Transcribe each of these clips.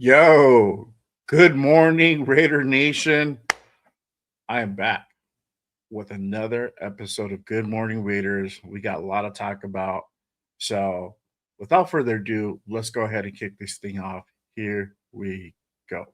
Yo, good morning, Raider Nation. I am back with another episode of Good Morning Raiders. We got a lot to talk about. So, without further ado, let's go ahead and kick this thing off. Here we go.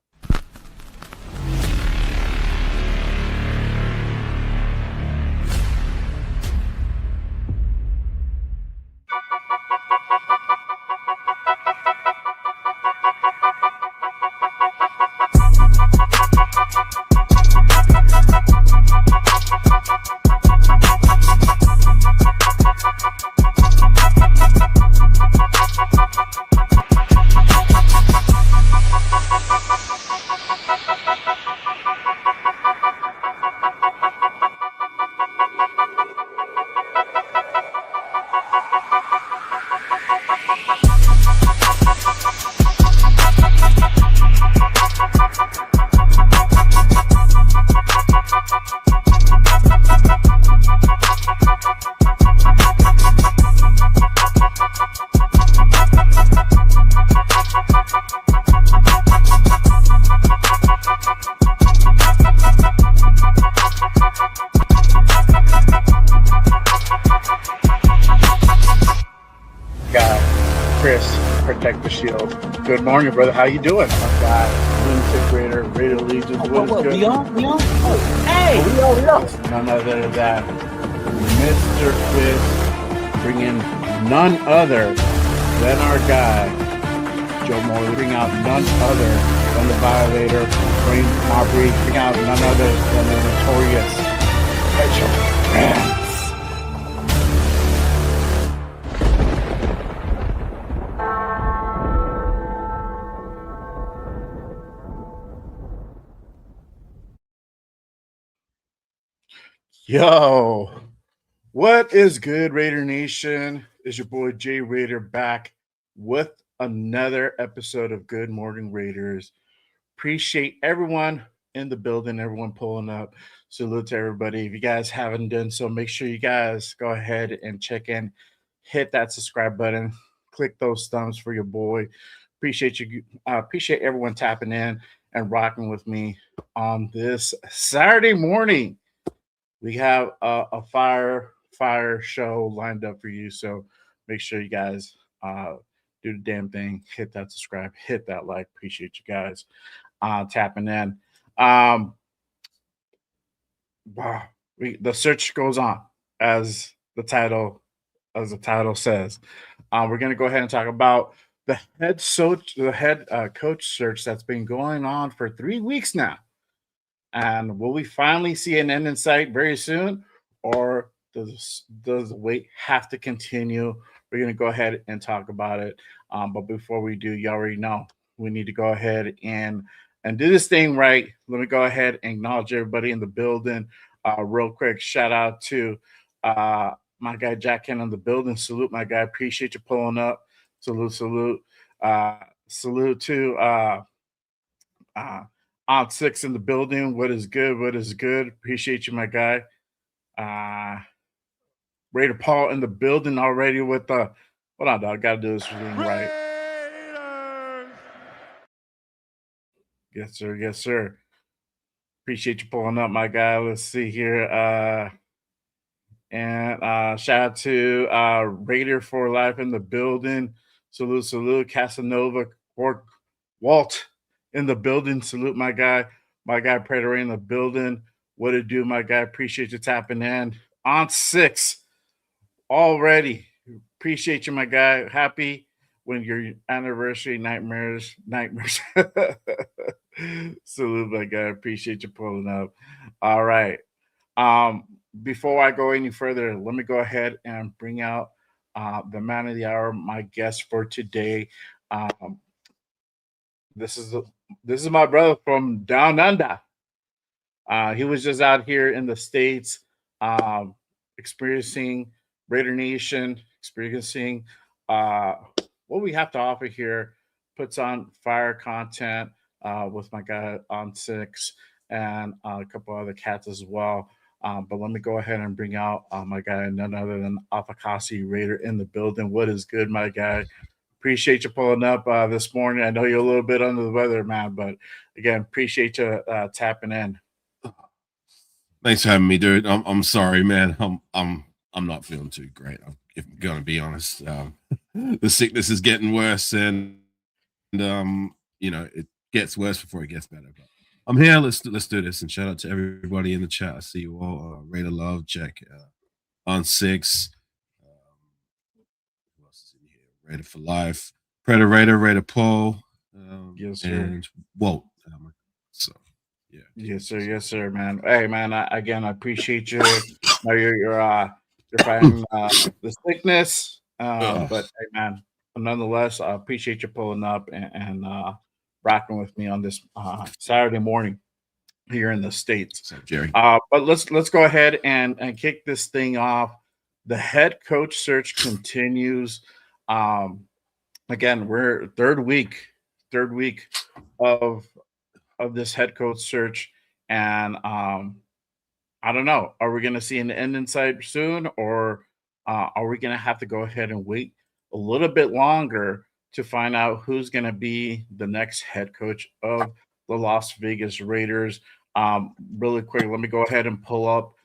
Protect the shield. Good morning, brother. How you doing? My guy, Lunatic Raider, Raider Legion. What is good? We on? Oh, hey! We on. None other than Mr. Fist, bringing none other than our guy, Joe Moore, bring out none other than the Violator, Brain Aubrey, bring out none other than the notorious Mitchell. Yo, what is good, Raider Nation? It's your boy Jay Raider back with another episode of Good Morning Raiders, Appreciate everyone in the building, everyone pulling up. Salute to everybody. If you guys haven't done so, make sure you guys go ahead and check in, hit that subscribe button, click those thumbs for your boy. Appreciate you. Appreciate everyone tapping in and rocking with me on this Saturday morning. We have a fire show lined up for you, so make sure you guys do the damn thing. Hit that subscribe, hit that like. Appreciate you guys tapping in. Um, wow, the search goes on as the title says. We're gonna go ahead and talk about the head coach search that's been going on for 3 weeks now. And will we finally see an end in sight very soon, or does the wait have to continue? We're gonna go ahead and talk about it. But before we do, you already know we need to go ahead and do this thing right. Let me go ahead and acknowledge everybody in the building. Real quick, shout out to my guy Jack Ken in the building. Salute, my guy. Appreciate you pulling up. Salute, salute. Salute to on six in the building. What is good? What is good? Appreciate you, my guy. Raider Paul in the building already with the. Hold on, dog. Got to do this thing right. Yes, sir. Yes, sir. Appreciate you pulling up, my guy. Let's see here. And shout out to Raider for Life in the building. Salute, salute. Casanova, Walt in the building. Salute, my guy. My guy, Predator in the building. What it do, my guy? Appreciate you tapping in. On six already. Appreciate you, my guy. Happy when your anniversary nightmares. Salute, my guy. Appreciate you pulling up. All right. Before I go any further, let me go ahead and bring out the man of the hour, my guest for today. This is my brother from down under. He was just out here in the States, experiencing Raider Nation, experiencing what we have to offer here, puts on fire content with my guy on six and a couple other cats as well. But let me go ahead and bring out my guy, none other than Afakasi Raider in the building. What is good, my guy? Appreciate you pulling up this morning. I know you're a little bit under the weather, man, but again, appreciate you tapping in. Thanks for having me, dude. I'm sorry, man. I'm not feeling too great. I'm gonna be honest. The sickness is getting worse, and it gets worse before it gets better. But I'm here. Let's do this. And shout out to everybody in the chat. I see you all. Raider Love, check on six. Who else is in here? Raider for Life, Predator, Raider Paul, Yes, sir. and Walt. So. Yeah. Yes, sir. Yes, sir, man. Hey, man. I appreciate you. You're fighting the sickness, but hey, man. Nonetheless, I appreciate you pulling up and rocking with me on this Saturday morning here in the States. So, Jerry. But let's go ahead and kick this thing off. The head coach search continues. Again, we're third week of this head coach search, and I don't know. Are we going to see an end in sight soon, or are we going to have to go ahead and wait a little bit longer to find out who's going to be the next head coach of the Las Vegas Raiders? Really quick, let me go ahead and pull up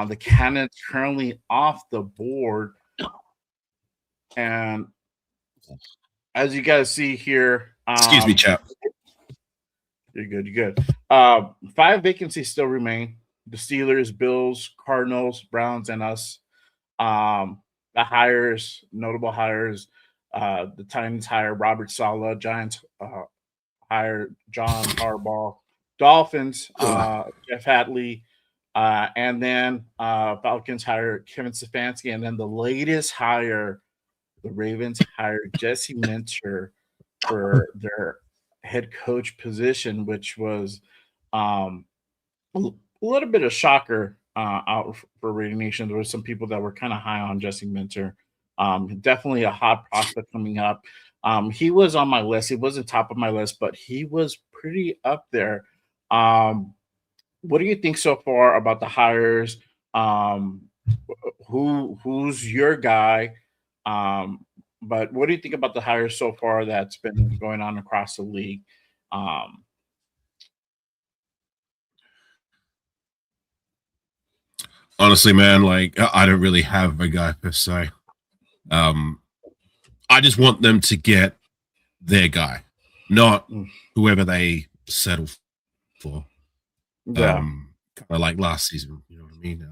the candidates currently off the board, and as you guys see here, Excuse me, chap. You're good. You're good. 5 vacancies still remain: the Steelers, Bills, Cardinals, Browns, and us. The notable hires: the Titans hire Robert Saleh, Giants hire John Harbaugh, Dolphins Jeff Hadley, and then Falcons hire Kevin Stefanski, and then the latest hire, the Ravens hired Jesse Minter for their head coach position, which was a little bit of shocker out for Raider Nation. There were some people that were kind of high on Jesse Minter. Definitely a hot prospect coming up. He was on my list. He wasn't top of my list, but he was pretty up there. What do you think so far about the hires? Um, who's your guy? Um, but what do you think about the hires so far that's been going on across the league? Um, Honestly, man, like I don't really have a guy per se. Um, I just want them to get their guy, not mm, whoever they settle for. yeah, Kind of like last season, you know what I mean?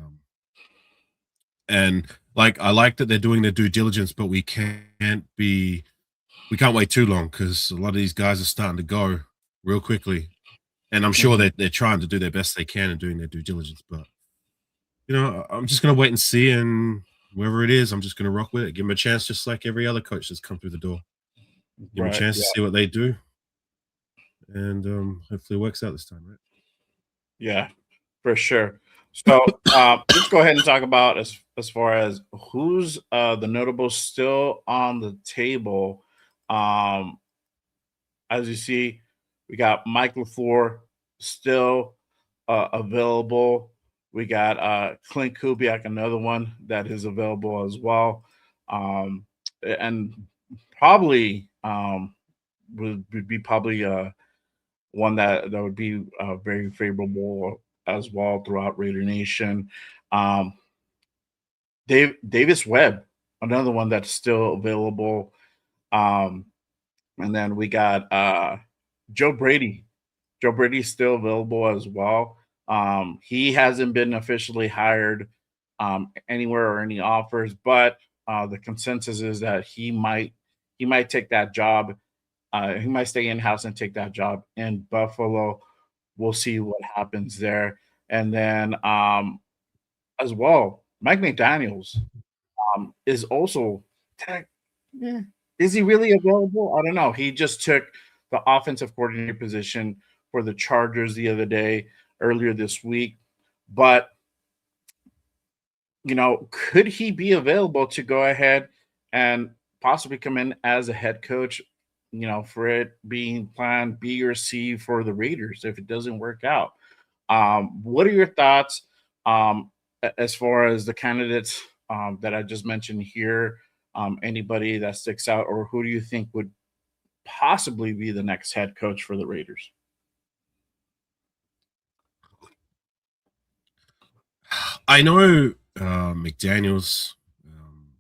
And like I like that they're doing their due diligence, but we can't wait too long because a lot of these guys are starting to go real quickly. And I'm sure mhm, that they're trying to do their best they can and doing their due diligence, but I'm just gonna wait and see, and whoever it is, I'm just gonna rock with it. Give them a chance, just like every other coach that's come through the door. Give them a right, chance to yeah, see what they do, and hopefully it works out this time, right? yeah, for sure. So let's go ahead and talk about as far as who's the notables still on the table. Um, as you see, we got Mike LaFleur still available. We got Clint Kubiak, another one that is available as well. Um, and probably would be probably one that would be very favorable as well throughout Raider Nation. Um, Davis Webb, another one that's still available. Um, and then we got Joe Brady. Joe Brady's still available as well. He hasn't been officially hired anywhere or any offers, but the consensus is that he might take that job. He might stay in house and take that job in Buffalo. We'll see what happens there. And then as well, Mike McDaniel's is also tech. Yeah. Is he really available? I don't know. He just took the offensive coordinator position for the Chargers the other day, earlier this week. But, could he be available to go ahead and possibly come in as a head coach, for it being plan B or C for the Raiders if it doesn't work out? What are your thoughts as far as the candidates that I just mentioned here? Anybody that sticks out, or who do you think would possibly be the next head coach for the Raiders? I know McDaniel's.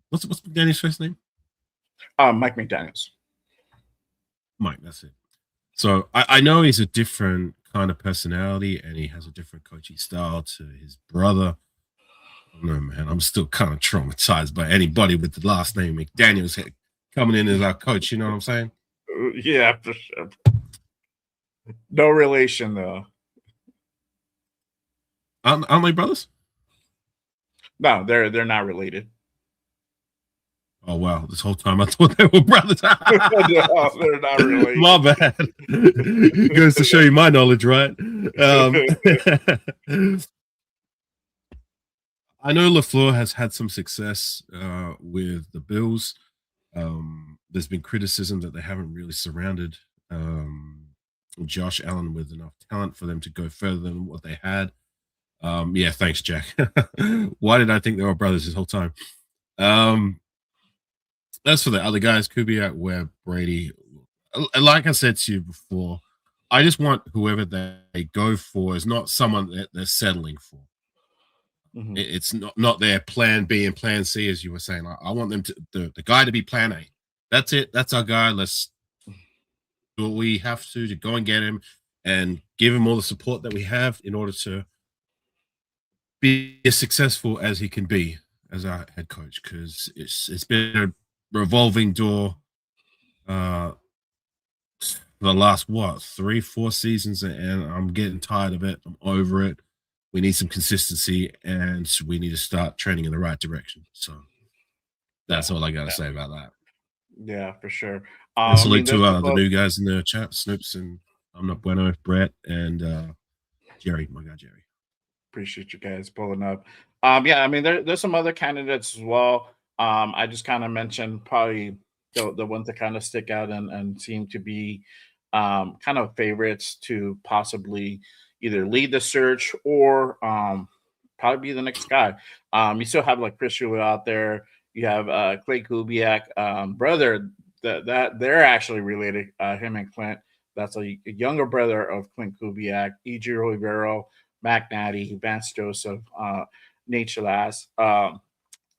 What's McDaniel's first name? Mike McDaniels. Mike. That's it. So I know he's a different kind of personality, and he has a different coaching style to his brother. No, man, I'm still kind of traumatized by anybody with the last name McDaniel's coming in as our coach. You know what I'm saying? Yeah, for sure. No relation though. Aren't they brothers? No, they're not related. Oh wow! This whole time I thought they were brothers. No, they're not related. My bad. Goes to show you my knowledge, right? I know LaFleur has had some success with the Bills. There's been criticism that they haven't really surrounded Josh Allen with enough talent for them to go further than what they had. Yeah, thanks, Jack. Why did I think they were brothers this whole time? Um, as for the other guys, Kubiak, Webb, Brady, like I said to you before, I just want whoever they go for is not someone that they're settling for. Mhm. It's not their plan B and plan C, as you were saying. I want them to the guy to be plan A. That's it. That's our guy. Let's do what we have to go and get him and give him all the support that we have in order to be as successful as he can be as our head coach. Because it's been a revolving door uh the last what 3-4 seasons, and I'm getting tired of it. I'm over it. We need some consistency, and we need to start trending in the right direction. So Yeah, that's all I got to yeah, say about that. yeah, for sure. And I mean, salute there's to some the folks. new guys in the chat, Snoops and I'm not bueno, Brett and Jerry, my guy Jerry. Appreciate you guys pulling up. Yeah, I mean, there's some other candidates as well. I just kind of mentioned probably the ones that kind of stick out and seem to be kind of favorites to possibly either lead the search or probably be the next guy. You still have like Chris Julio out there. You have Clay Kubiak, brother that they're actually related. Him and Clint. That's a younger brother of Clint Kubiak, Ejiro Rivero, Mac Natty, Vance Joseph, Nate Shalas,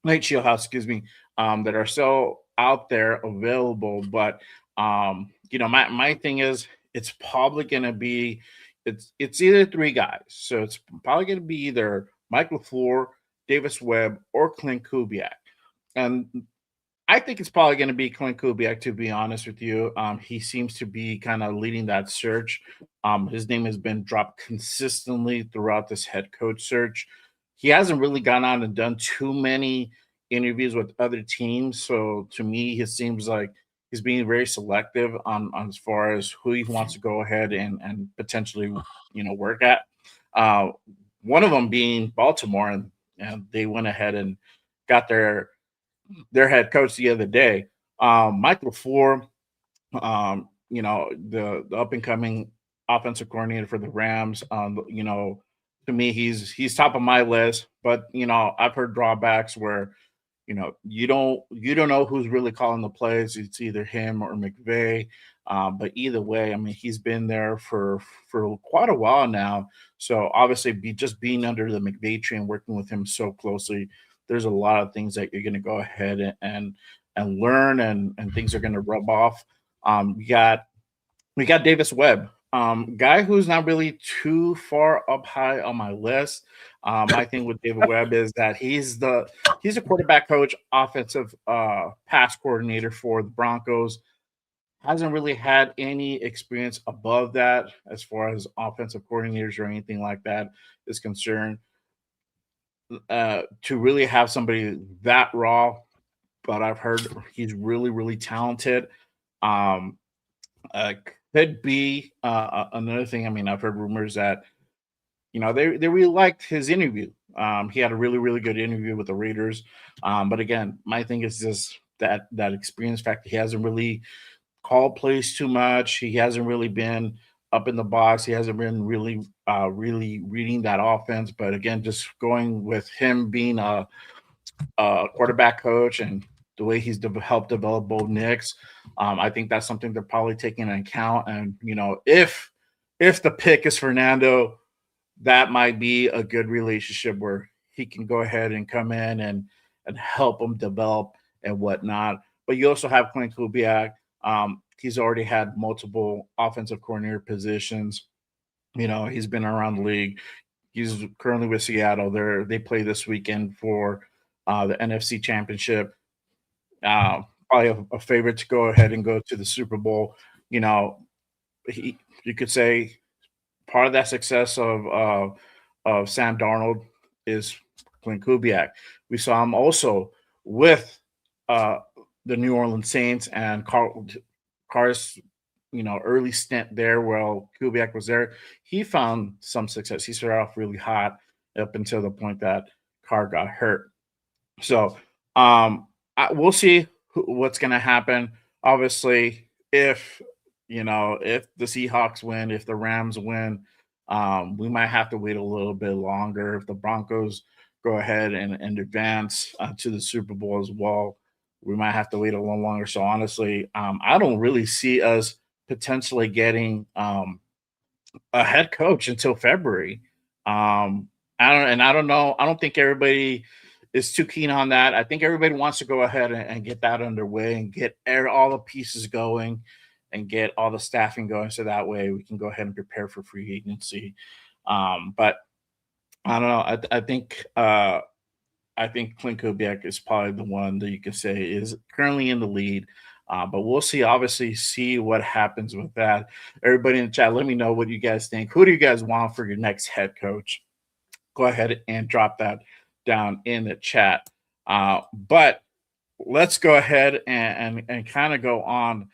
Nate Shieldhouse, excuse me, that are still out there available. But my thing is it's probably gonna be it's either three guys. So it's probably gonna be either Mike LaFleur, Davis Webb, or Clint Kubiak. And I think it's probably going to be Clint Kubiak, to be honest with you. He seems to be kind of leading that search. His name has been dropped consistently throughout this head coach search. He hasn't really gone on and done too many interviews with other teams. So to me, it seems like he's being very selective on as far as who he wants to go ahead and potentially, work at. Uh, One of them being Baltimore, and they went ahead and got their head coach the other day. Mike LaFleur, the up and coming offensive coordinator for the Rams. To me, he's top of my list. But I've heard drawbacks where you don't know who's really calling the plays. It's either him or McVay. But either way, I mean, he's been there for quite a while now. So obviously, just being under the McVay tree and working with him so closely, there's a lot of things that you're going to go ahead and learn, and things are going to rub off. We got Davis Webb, guy who's not really too far up high on my list. My thing with David Webb is that he's a quarterback coach, offensive pass coordinator for the Broncos. Hasn't really had any experience above that as far as offensive coordinators or anything like that is concerned. To really have somebody that raw, but I've heard he's really, really talented. Um, uh, could be another thing. I mean, I've heard rumors that they really liked his interview. He had a really, really good interview with the Raiders. But again, my thing is just that experience factor. He hasn't really called plays too much. He hasn't really been up in the box. He hasn't been really reading that offense. But again, just going with him being a quarterback coach and the way he's helped develop both Knicks, I think that's something they're probably taking into account. And if the pick is Fernando, that might be a good relationship where he can go ahead and come in and help him develop and whatnot. But you also have Clint Kubiak. He's already had multiple offensive coordinator positions. He's been around the league. He's currently with Seattle. They play this weekend for the NFC Championship. Probably a favorite to go ahead and go to the Super Bowl. You could say part of that success of Sam Darnold is Clint Kubiak. We saw him also with the New Orleans Saints and Carr's early stint there while Kubiak was there. He found some success. He started off really hot up until the point that Carr got hurt. So we'll see what's going to happen. Obviously, if the Seahawks win, if the Rams win, we might have to wait a little bit longer. If the Broncos go ahead and advance to the Super Bowl as well, we might have to wait a little longer. So honestly, I don't really see us potentially getting a head coach until February. I don't know. I don't think everybody is too keen on that. I think everybody wants to go ahead and get that underway and get all the pieces going and get all the staffing going, so that way we can go ahead and prepare for free agency. But I don't know. I think Clint Kubiak is probably the one that you can say is currently in the lead. But we'll see. Obviously, see what happens with that. Everybody in the chat, let me know what you guys think. Who do you guys want for your next head coach? Go ahead and drop that down in the chat. But let's go ahead and kind of go on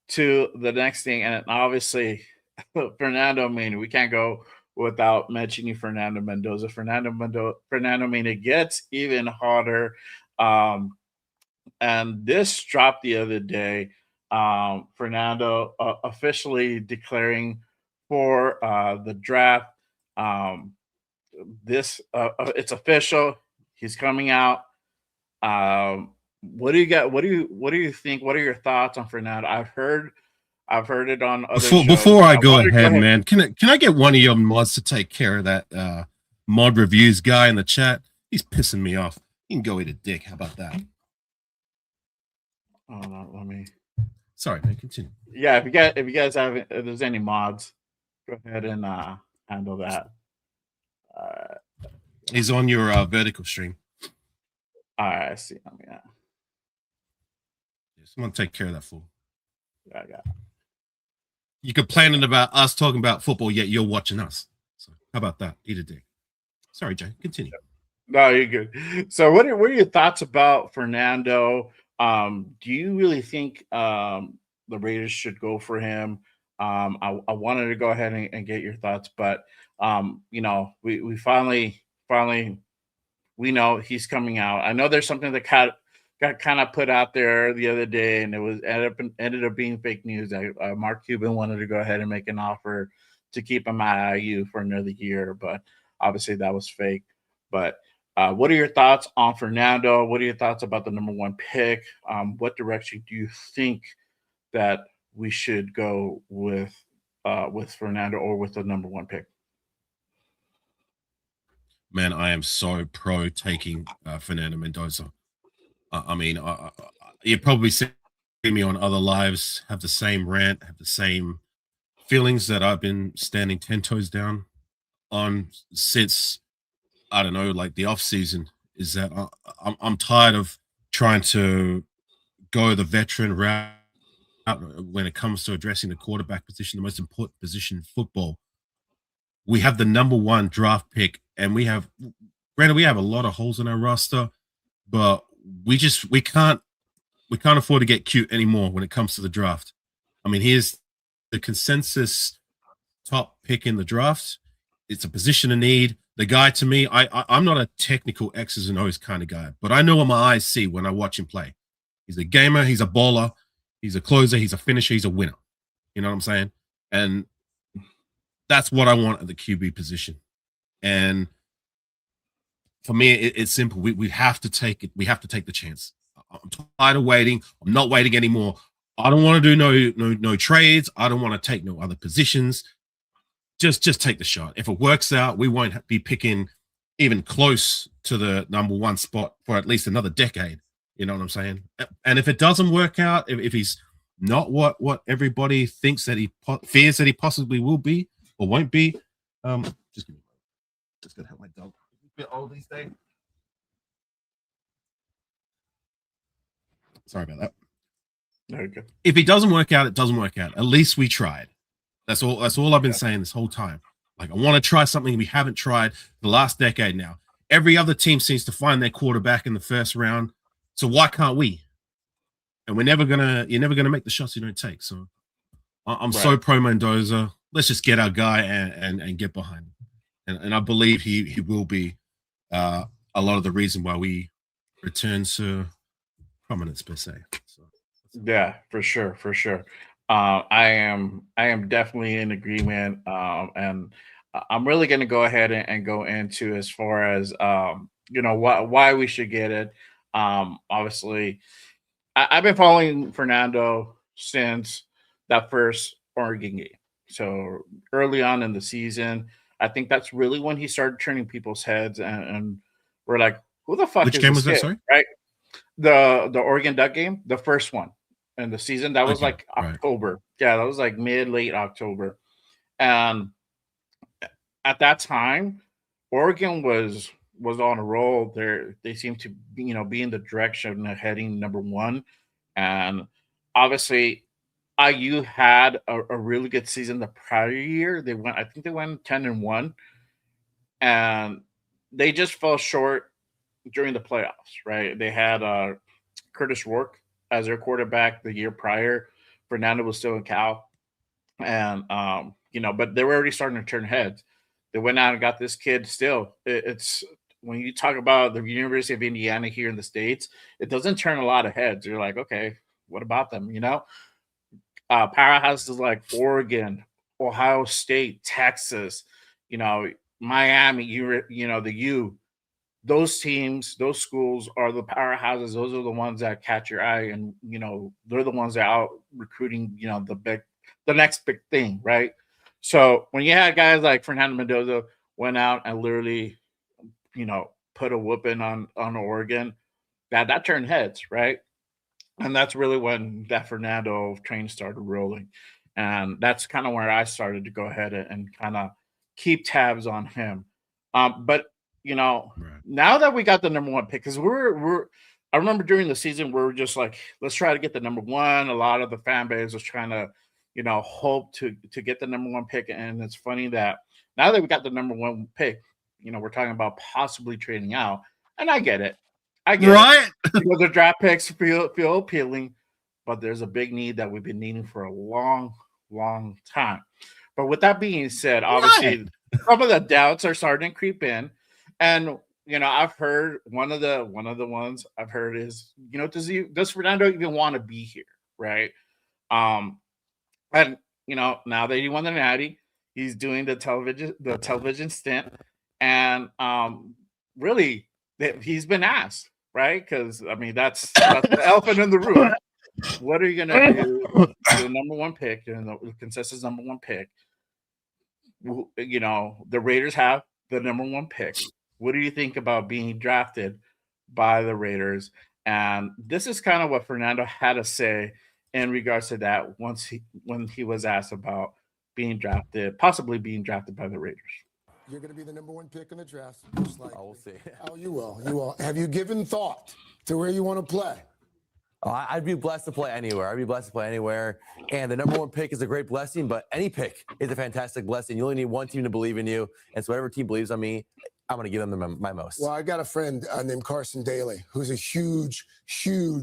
to the next thing. And obviously, Fernando Mania. We can't go without mentioning Fernando Mendoza. Fernando Mania gets even hotter. And this dropped the other day. Fernando officially declaring for the draft. Um, this it's official. He's coming out. What do you got? What do you think? What are your thoughts on Fernando? I've heard it on other shows. Before I I go wanted to go ahead, ahead. man, can I get one of your mods to take care of that mod reviews guy in the chat? He's pissing me off. He can go eat a dick. How about that? Oh no, let me. Sorry, man. Continue. Yeah, if you guys have if there's any mods, go ahead and handle that. He's on your vertical stream. All right, I see. Yeah, Someone take care of that fool. I got. You're complaining about us talking about football, yet you're watching us. So how about that? Eat a dick. Sorry, Jay. Continue. No, you're good. So, what are your thoughts about Fernando? Do you really think the Raiders should go for him? I wanted to go ahead and get your thoughts, but we finally we know he's coming out. I know there's something that got kind of put out there the other day, and it was ended up being fake news. Mark Cuban wanted to go ahead and make an offer to keep him at IU for another year, but obviously that was fake. But what are your thoughts on Fernando? What are your thoughts about the number one pick? What direction do you think that we should go with Fernando or with the number one pick? Man, I am so pro taking Fernando Mendoza. I mean, you probably see me on other lives, have the same rant, have the same feelings that I've been standing 10 toes down on since, I don't know, like the off season, is that I'm tired of trying to go the veteran route when it comes to addressing the quarterback position, the most important position in football. We have the number one draft pick, and granted, we have a lot of holes in our roster, but we can't afford to get cute anymore when it comes to the draft. I mean, here's the consensus top pick in the draft. It's a position of need. The guy, to me, I'm not a technical X's and O's kind of guy, but I know what my eyes see when I watch him play. He's a gamer. He's a baller. He's a closer. He's a finisher. He's a winner. You know what I'm saying? And that's what I want at the QB position. And for me, it's simple. We have to take it. We have to take the chance. I'm tired of waiting. I'm not waiting anymore. I don't want to do no trades. I don't want to take no other positions. Just take the shot. If it works out, we won't be picking even close to the number one spot for at least another decade. You know what I'm saying? And if it doesn't work out, if he's not what everybody thinks that he fears that he possibly will be or won't be, just gonna help my dog. He's a bit old these days. Sorry about that. Okay. If it doesn't work out, it doesn't work out. At least we tried. That's all I've been saying this whole time. Like, I want to try something we haven't tried the last decade now. Every other team seems to find their quarterback in the first round. So why can't we? And you're never gonna make the shots you don't take. So I'm so pro Mendoza. Let's just get our guy and get behind him. And I believe he will be a lot of the reason why we return to prominence per se. So, yeah, for sure. I am definitely in agreement, and I'm really going to go ahead and go into as far as why we should get it. Obviously, I've been following Fernando since that first Oregon game. So early on in the season, I think that's really when he started turning people's heads, and we're like, "Who the fuck which is game this was that? kid?" Sorry, Right? The Oregon Duck game, the first one in the season. That was okay, like right. October. Yeah, that was like late October. And at that time, Oregon was on a roll. They seemed to be in the direction of heading number one. And obviously IU had a really good season the prior year. I think they went 10-1, and they just fell short during the playoffs, right? They had Curtis Rourke as their quarterback the year prior. Fernando was still in Cal, and but they were already starting to turn heads. They went out and got this kid. Still, it's when you talk about the University of Indiana here in the States, it doesn't turn a lot of heads. You're like, okay, what about them? powerhouses like Oregon, Ohio State, Texas, you know, Miami, the U, those teams, those schools are the powerhouses. Those are the ones that catch your eye, and they're the ones that are out recruiting, the next big thing, right? So when you had guys like Fernando Mendoza went out and literally, put a whooping on Oregon, that turned heads, right? And that's really when that Fernando train started rolling, and that's kind of where I started to go ahead and kind of keep tabs on him. But Right. now that we got the number one pick, because I remember during the season we were just like, let's try to get the number one. A lot of the fan base was trying to, hope to get the number one pick, and it's funny that now that we got the number one pick, we're talking about possibly trading out, and I get it. I get it Right. because the draft picks feel appealing, but there's a big need that we've been needing for a long, long time. But with that being said, obviously some of the doubts are starting to creep in, and I've heard one of the ones I've heard is, does Fernando even want to be here, right? Um, and now that he won the Natty, he's doing the television stint, and really he's been asked, right? Because I mean that's the elephant in the room. What are you gonna do? The number one pick and the consensus number one pick. The Raiders have the number one pick. What do you think about being drafted by the Raiders? And this is kind of what Fernando had to say in regards to that when he was asked about possibly being drafted by the Raiders. You're going to be the number one pick in the draft, most likely. We'll see. Oh, you will. You will. Have you given thought to where you want to play? I'd be blessed to play anywhere. I'd be blessed to play anywhere. And the number one pick is a great blessing, but any pick is a fantastic blessing. You only need one team to believe in you. And so whatever team believes on me, I'm going to give them my most. Well, I got a friend named Carson Daly, who's a huge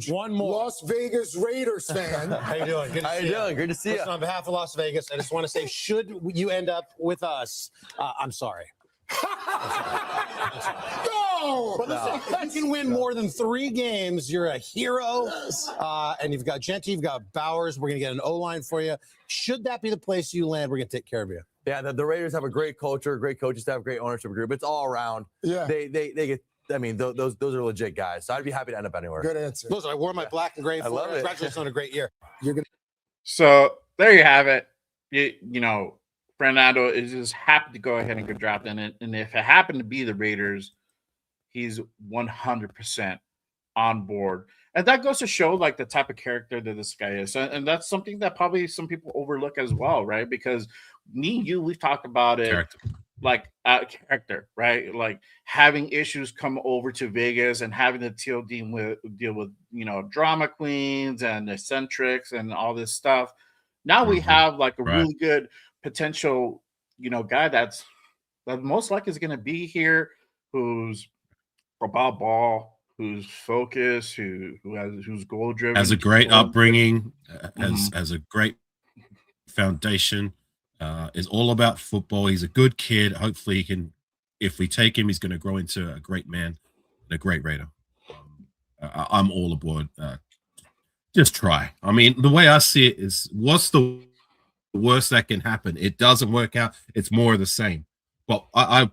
Las Vegas Raiders fan. How you doing? Good to How see you doing? Good to see you. Listen, on behalf of Las Vegas, I just want to say, should you end up with us, I'm sorry. No! But listen, if you can win more than 3 games, you're a hero. And you've got Genty, you've got Bowers. We're going to get an O-line for you. Should that be the place you land, we're going to take care of you. Yeah, the Raiders have a great culture, great coaching staff, great ownership group. It's all around. Yeah. They get. I mean, those are legit guys. So I'd be happy to end up anywhere. Good answer. Listen, I wore my black and gray. I love it. Congratulations on a great year. So there you have it. Fernando is just happy to go ahead and get drafted, and if it happened to be the Raiders, he's 100% on board. And that goes to show like the type of character that this guy is. And that's something that probably some people overlook as well, right? Because me and you, we've talked about it Character. like character, right? Like having issues come over to Vegas and having to deal with drama queens and eccentrics and all this stuff. Now we have like a really good potential, guy that most likely is going to be here, who's about ball, who's focused, who's goal driven, Has a great upbringing, has a great foundation, is all about football. He's a good kid. Hopefully he can, if we take him, he's going to grow into a great man and a great Raider. I'm all aboard. Just try. I mean, the way I see it is, what's the worst that can happen? It doesn't work out. It's more of the same. But I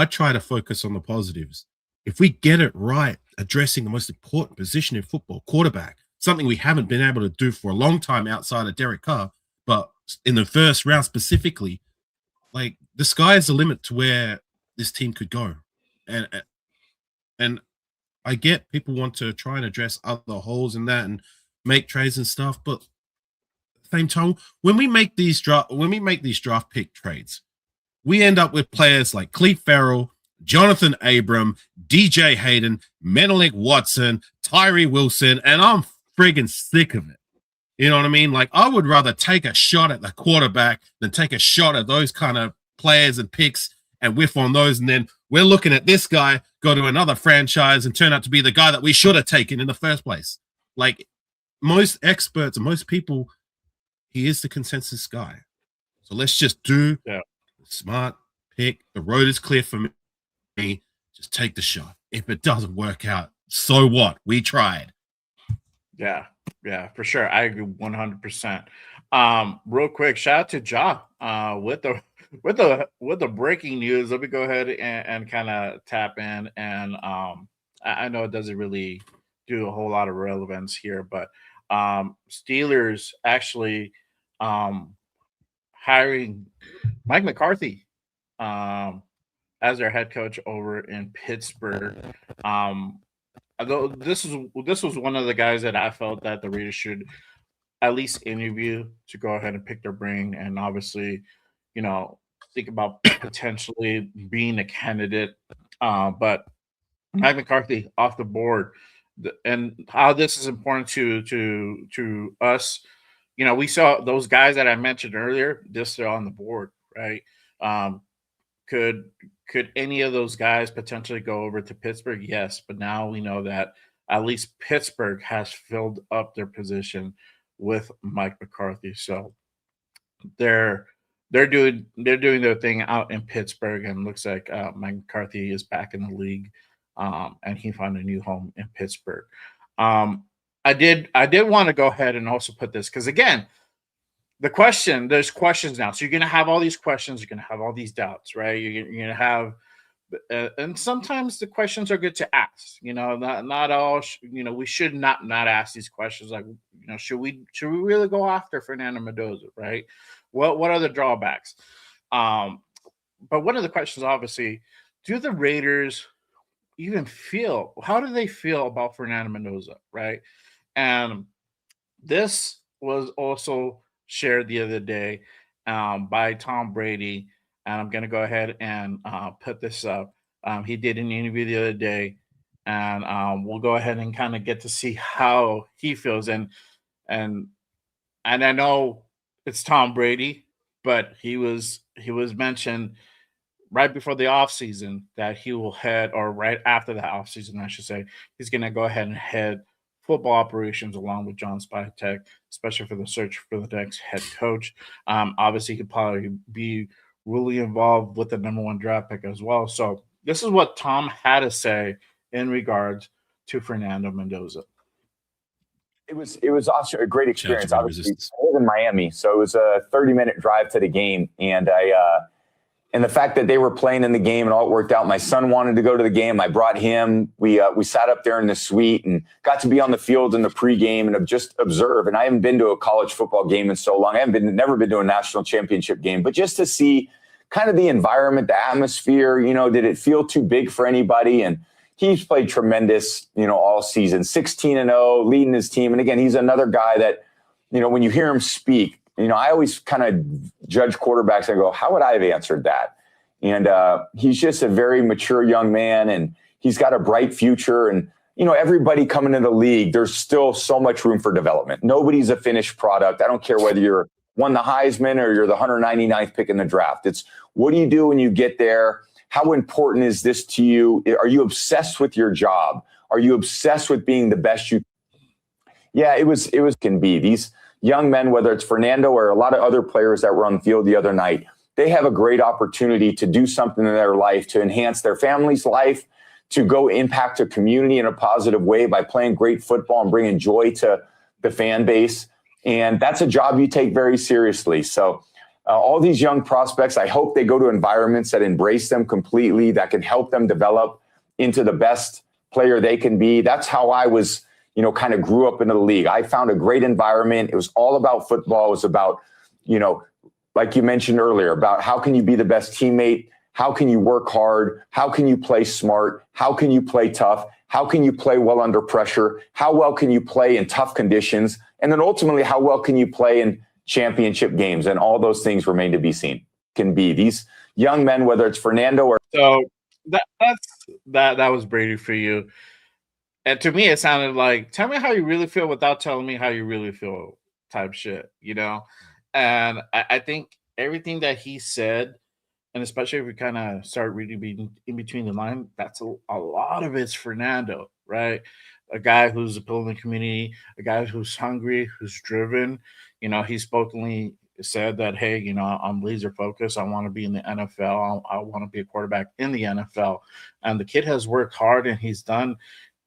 try to focus on the positives. If we get it right, addressing the most important position in football, quarterback, something we haven't been able to do for a long time outside of Derek Carr, but in the first round specifically, like the sky is the limit to where this team could go. And I get people want to try and address other holes in that and make trades and stuff, but at the same time, when we make these draft pick trades, we end up with players like Cleve Farrell, Jonathan Abram, DJ Hayden, Menelik Watson, Tyree Wilson, and I'm friggin' sick of it. You know what I mean? Like, I would rather take a shot at the quarterback than take a shot at those kind of players and picks and whiff on those. And then we're looking at this guy go to another franchise and turn out to be the guy that we should have taken in the first place. Like, most experts and most people, he is the consensus guy. So let's just do the smart pick. The road is clear for me. Just take the shot. If it doesn't work out, so what? We tried. Yeah, for sure. I agree 100%. Real quick, shout out to Ja with the breaking news. Let me go ahead and kind of tap in, and I know it doesn't really do a whole lot of relevance here, but Steelers actually um hiring Mike McCarthy um as their head coach over in Pittsburgh. Um, although this was one of the guys that I felt that the Raiders should at least interview to go ahead and pick their brain, and obviously, you know, think about potentially being a candidate. But Mike McCarthy off the board, and how this is important to us. You know, we saw those guys that I mentioned earlier. This are on the board, right? Um, could could any of those guys potentially go over to Pittsburgh? Yes, but now we know that at least Pittsburgh has filled up their position with Mike McCarthy. So they're they're doing their thing out in Pittsburgh, and looks like Mike McCarthy is back in the league, and he found a new home in Pittsburgh. Um, I did want to go ahead and also put this because again, there's questions now. So you're gonna have all these questions, you're gonna have all these doubts, right? You're gonna have and sometimes the questions are good to ask. You know, not all. You know, we should not ask these questions. Like, you know, should we really go after Fernando Mendoza, right? What are the drawbacks? Um, but one of the questions, obviously, do the Raiders even feel? How do they feel about Fernando Mendoza, right? And this was also shared the other day by Tom Brady, and I'm going to go ahead and put this up. He did an interview the other day, and we'll go ahead and kind of get to see how he feels. And and I know it's Tom Brady, but he was mentioned right before the offseason that he will head, or right after the offseason, I should say, he's going to go ahead and head football operations along with John Spytek, especially for the search for the next head coach. Obviously, he could probably be really involved with the number one draft pick as well. So this is what Tom had to say in regards to Fernando Mendoza. It was also a great Shout out to experience. Brady Obviously, Resistance. I live in Miami, so it was a 30-minute drive to the game, and the fact that they were playing in the game and all it worked out. My son wanted to go to the game. I brought him. We sat up there in the suite and got to be on the field in the pregame and just observe. And I haven't been to a college football game in so long. Never been to a national championship game, but just to see kind of the environment, the atmosphere. You know, did it feel too big for anybody? And he's played tremendous, all season, 16-0, leading his team. And again, he's another guy that, when you hear him speak, I always kind of judge quarterbacks and go, how would I have answered that? And he's just a very mature young man, and he's got a bright future. And, everybody coming into the league, there's still so much room for development. Nobody's a finished product. I don't care whether you're won the Heisman or you're the 199th pick in the draft. It's what do you do when you get there? How important is this to you? Are you obsessed with your job? Are you obsessed with being the best you? Yeah, it was can be. These young men, whether it's Fernando or a lot of other players that were on the field the other night, they have a great opportunity to do something in their life, to enhance their family's life, to go impact a community in a positive way by playing great football and bringing joy to the fan base. And that's a job you take very seriously. So all these young prospects, I hope they go to environments that embrace them completely, that can help them develop into the best player they can be. That's how I was, kind of grew up into the league. I found a great environment. It was all about football. It was about, like you mentioned earlier, about how can you be the best teammate? How can you work hard? How can you play smart? How can you play tough? How can you play well under pressure? How well can you play in tough conditions? And then ultimately, how well can you play in championship games? And all those things remain to be seen. Can be these young men, whether it's Fernando or So that was Brady for you. And to me, it sounded like, tell me how you really feel without telling me how you really feel type shit, And I think everything that he said, and especially if we kind of start reading in between the line, that's a lot of it's Fernando, right? A guy who's appealing the community, a guy who's hungry, who's driven. He spokenly said that, hey, I'm laser focused. I want to be in the NFL. I want to be a quarterback in the NFL. And the kid has worked hard, and he's done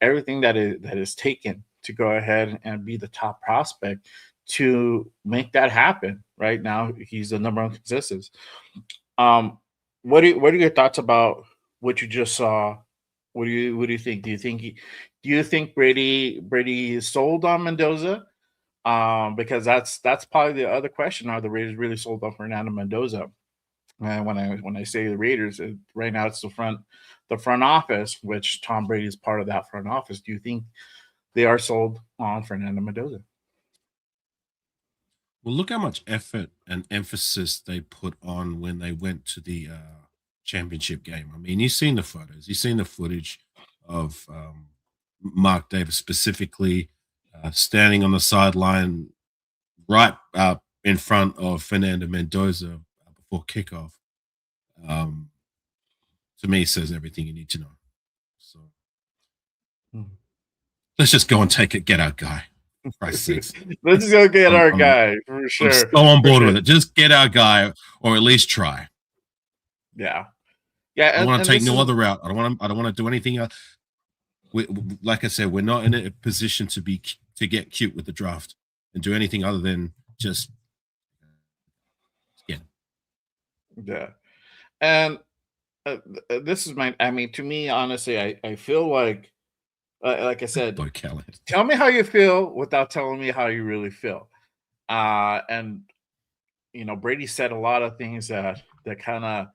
everything that is taken to go ahead and be the top prospect to make that happen. Right now, he's the number one consensus. Um, what are your thoughts about what you just saw? What do you think? Do you think Brady is sold on Mendoza? Because that's probably the other question: Are the Raiders really sold on Fernando Mendoza? And when I say the Raiders, right now it's the front office, which Tom Brady is part of that front office. Do you think they are sold on Fernando Mendoza? Well, look how much effort and emphasis they put on when they went to the championship game. I mean, you've seen the photos, you've seen the footage of Mark Davis specifically standing on the sideline right in front of Fernando Mendoza before kickoff. Um, to me, says everything you need to know. So let's just go and get our guy. Let's go get our guy for sure. I'm so on board with it. Just get our guy, or at least try. Yeah. I want to take no other route. I don't want to do anything else. Like I said, we're not in a position to get cute with the draft and do anything other than just Yeah. And this is I mean, to me, honestly, I feel like I said, tell me how you feel without telling me how you really feel. And Brady said a lot of things that kind of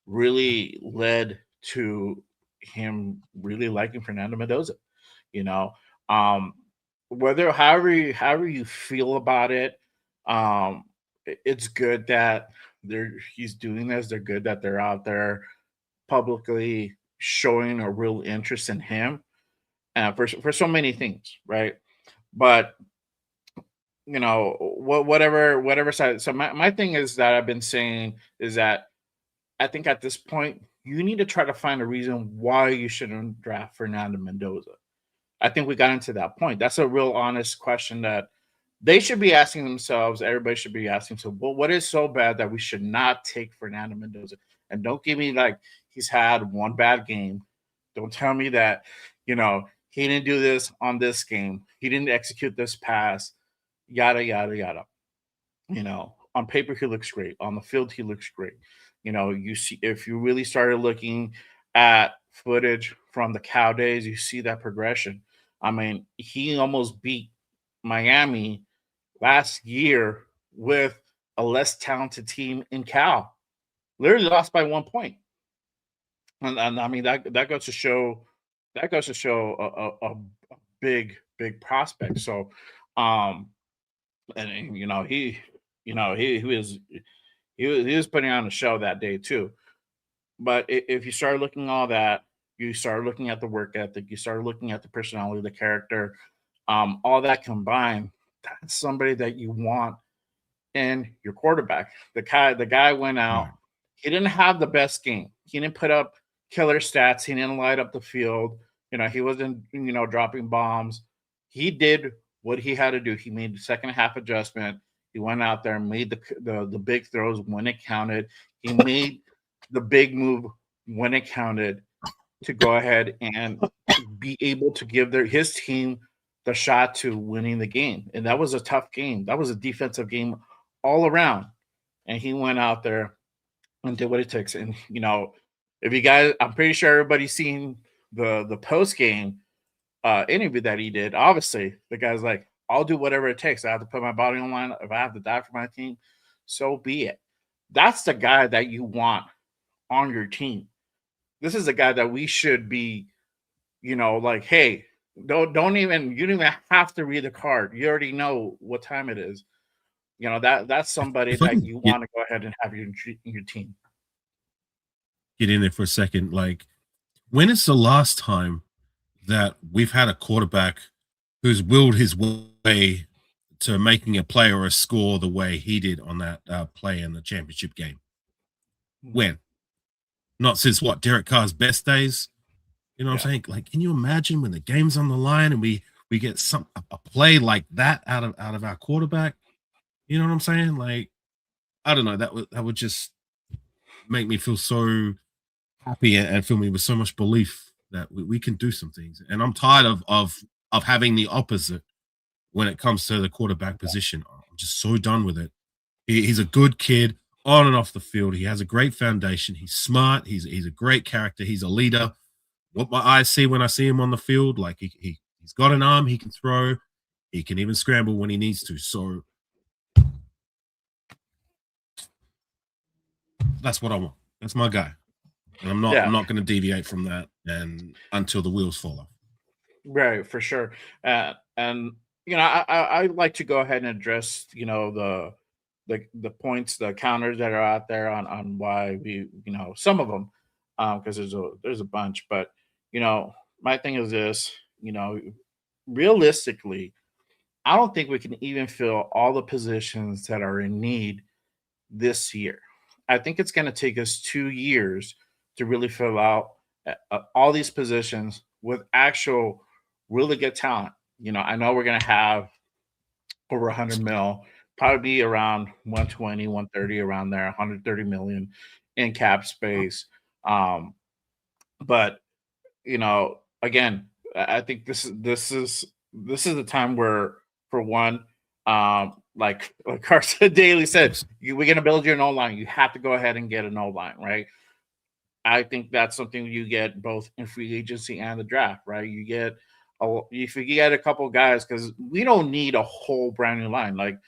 really led to him really liking Fernando Mendoza. You know, um, whether however you feel about it, it's good that he's doing this. They're good that they're out there publicly showing a real interest in him for so many things, right? But whatever side. So my thing is that I've been saying is that I think at this point you need to try to find a reason why you shouldn't draft Fernando Mendoza. I think we got into that point. That's a real honest question that they should be asking themselves. Everybody should be asking. So, well, what is so bad that we should not take Fernando Mendoza? And don't give me like he's had one bad game. Don't tell me that, he didn't do this on this game. He didn't execute this pass, yada, yada, yada. On paper, he looks great. On the field, he looks great. You see, if you really started looking at footage from the Cow days, you see that progression. I mean, he almost beat Miami last year with a less talented team in Cal. Literally lost by 1 point. And I mean that goes to show a big prospect. So and he was putting on a show that day too. But if you start looking all that, you start looking at the work ethic, you start looking at the personality, the character, all that combined, that's somebody that you want in your quarterback. The guy went out. He didn't have the best game. He didn't put up killer stats. He didn't light up the field. He wasn't, dropping bombs. He did what he had to do. He made the second half adjustment. He went out there and made the big throws when it counted. He made the big move when it counted to go ahead and be able to give his team the shot to winning the game. And that was a tough game. That was a defensive game all around. And he went out there and did what it takes. And, if you guys, I'm pretty sure everybody's seen the post game interview that he did. Obviously, the guy's like, I'll do whatever it takes. I have to put my body on line. If I have to die for my team, so be it. That's the guy that you want on your team. This is the guy that we should be, like, hey, you don't even have to read the card. You already know what time it is. That's somebody that you want to go ahead and have in your team. Get in there for a second. Like, when is the last time that we've had a quarterback who's willed his way to making a play or a score the way he did on that play in the championship game? When? Not since what? Derek Carr's best days? You know what I'm saying? Like, can you imagine when the game's on the line and we get a play like that out of our quarterback? You know what I'm saying? Like, I don't know. That would just make me feel so happy and fill me with so much belief that we can do some things. And I'm tired of having the opposite when it comes to the quarterback position. I'm just so done with it. He's a good kid on and off the field. He has a great foundation. He's smart. He's a great character. He's a leader. What my eyes see when I see him on the field, like he's got an arm, he can throw, he can even scramble when he needs to. So that's what I want. That's my guy. And I'm not going to deviate from that and until the wheels fall off. Right, for sure. And I like to go ahead and address the points, the counters that are out there on why we some of them, because there's a bunch. But my thing is this, realistically, I don't think we can even fill all the positions that are in need this year. I think it's going to take us 2 years to really fill out all these positions with actual really good talent. I know we're going to have over 100 mil, probably be around 120, 130 around there, 130 million in cap space. But again, I think this is the time where, for one, like Carson Daly said, we're going to build your no line. You have to go ahead and get a no line, right? I think that's something you get both in free agency and the draft, right? You get if you get a couple guys, because we don't need a whole brand new line. Like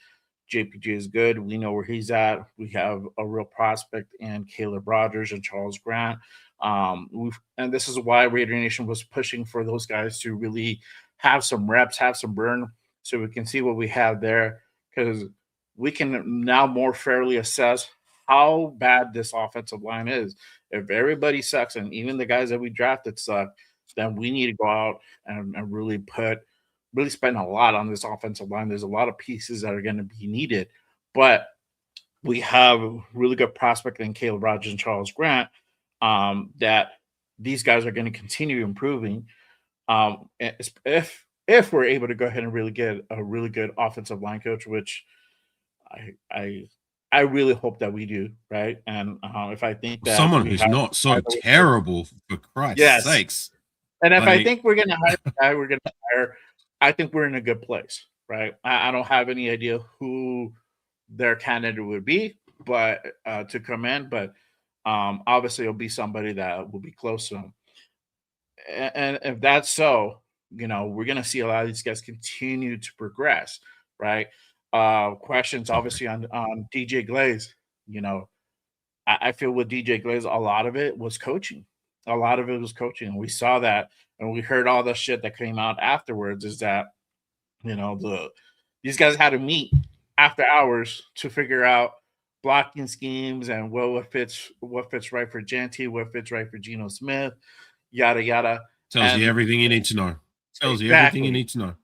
JPG is good. We know where he's at. We have a real prospect in Caleb Rogers and Charles Grant. And this is why Raider Nation was pushing for those guys to really have some reps, have some burn, so we can see what we have there, because we can now more fairly assess how bad this offensive line is. If everybody sucks, and even the guys that we drafted suck, then we need to go out and really spend a lot on this offensive line. There's a lot of pieces that are going to be needed, but we have a really good prospect in Caleb Rogers and Charles Grant, that these guys are going to continue improving. If we're able to go ahead and really get a really good offensive line coach, which I really hope that we do, right? And if I think that someone who's not so terrible, for Christ's sakes. And if I think we're going to hire the guy we're going to hire, I think we're in a good place, right? I don't have any idea who their candidate would be, but to come in, but obviously it'll be somebody that will be close to him. And if that's so, we're going to see a lot of these guys continue to progress, right? Questions obviously on DJ Glaze. I feel with DJ Glaze, a lot of it was coaching. A lot of it was coaching. And we saw that, and we heard all the shit that came out afterwards, is that, these guys had to meet after hours to figure out blocking schemes and what fits right for Genty, what fits right for Geno Smith, yada, yada. Tells you everything you need to know. Tells you everything you need to know.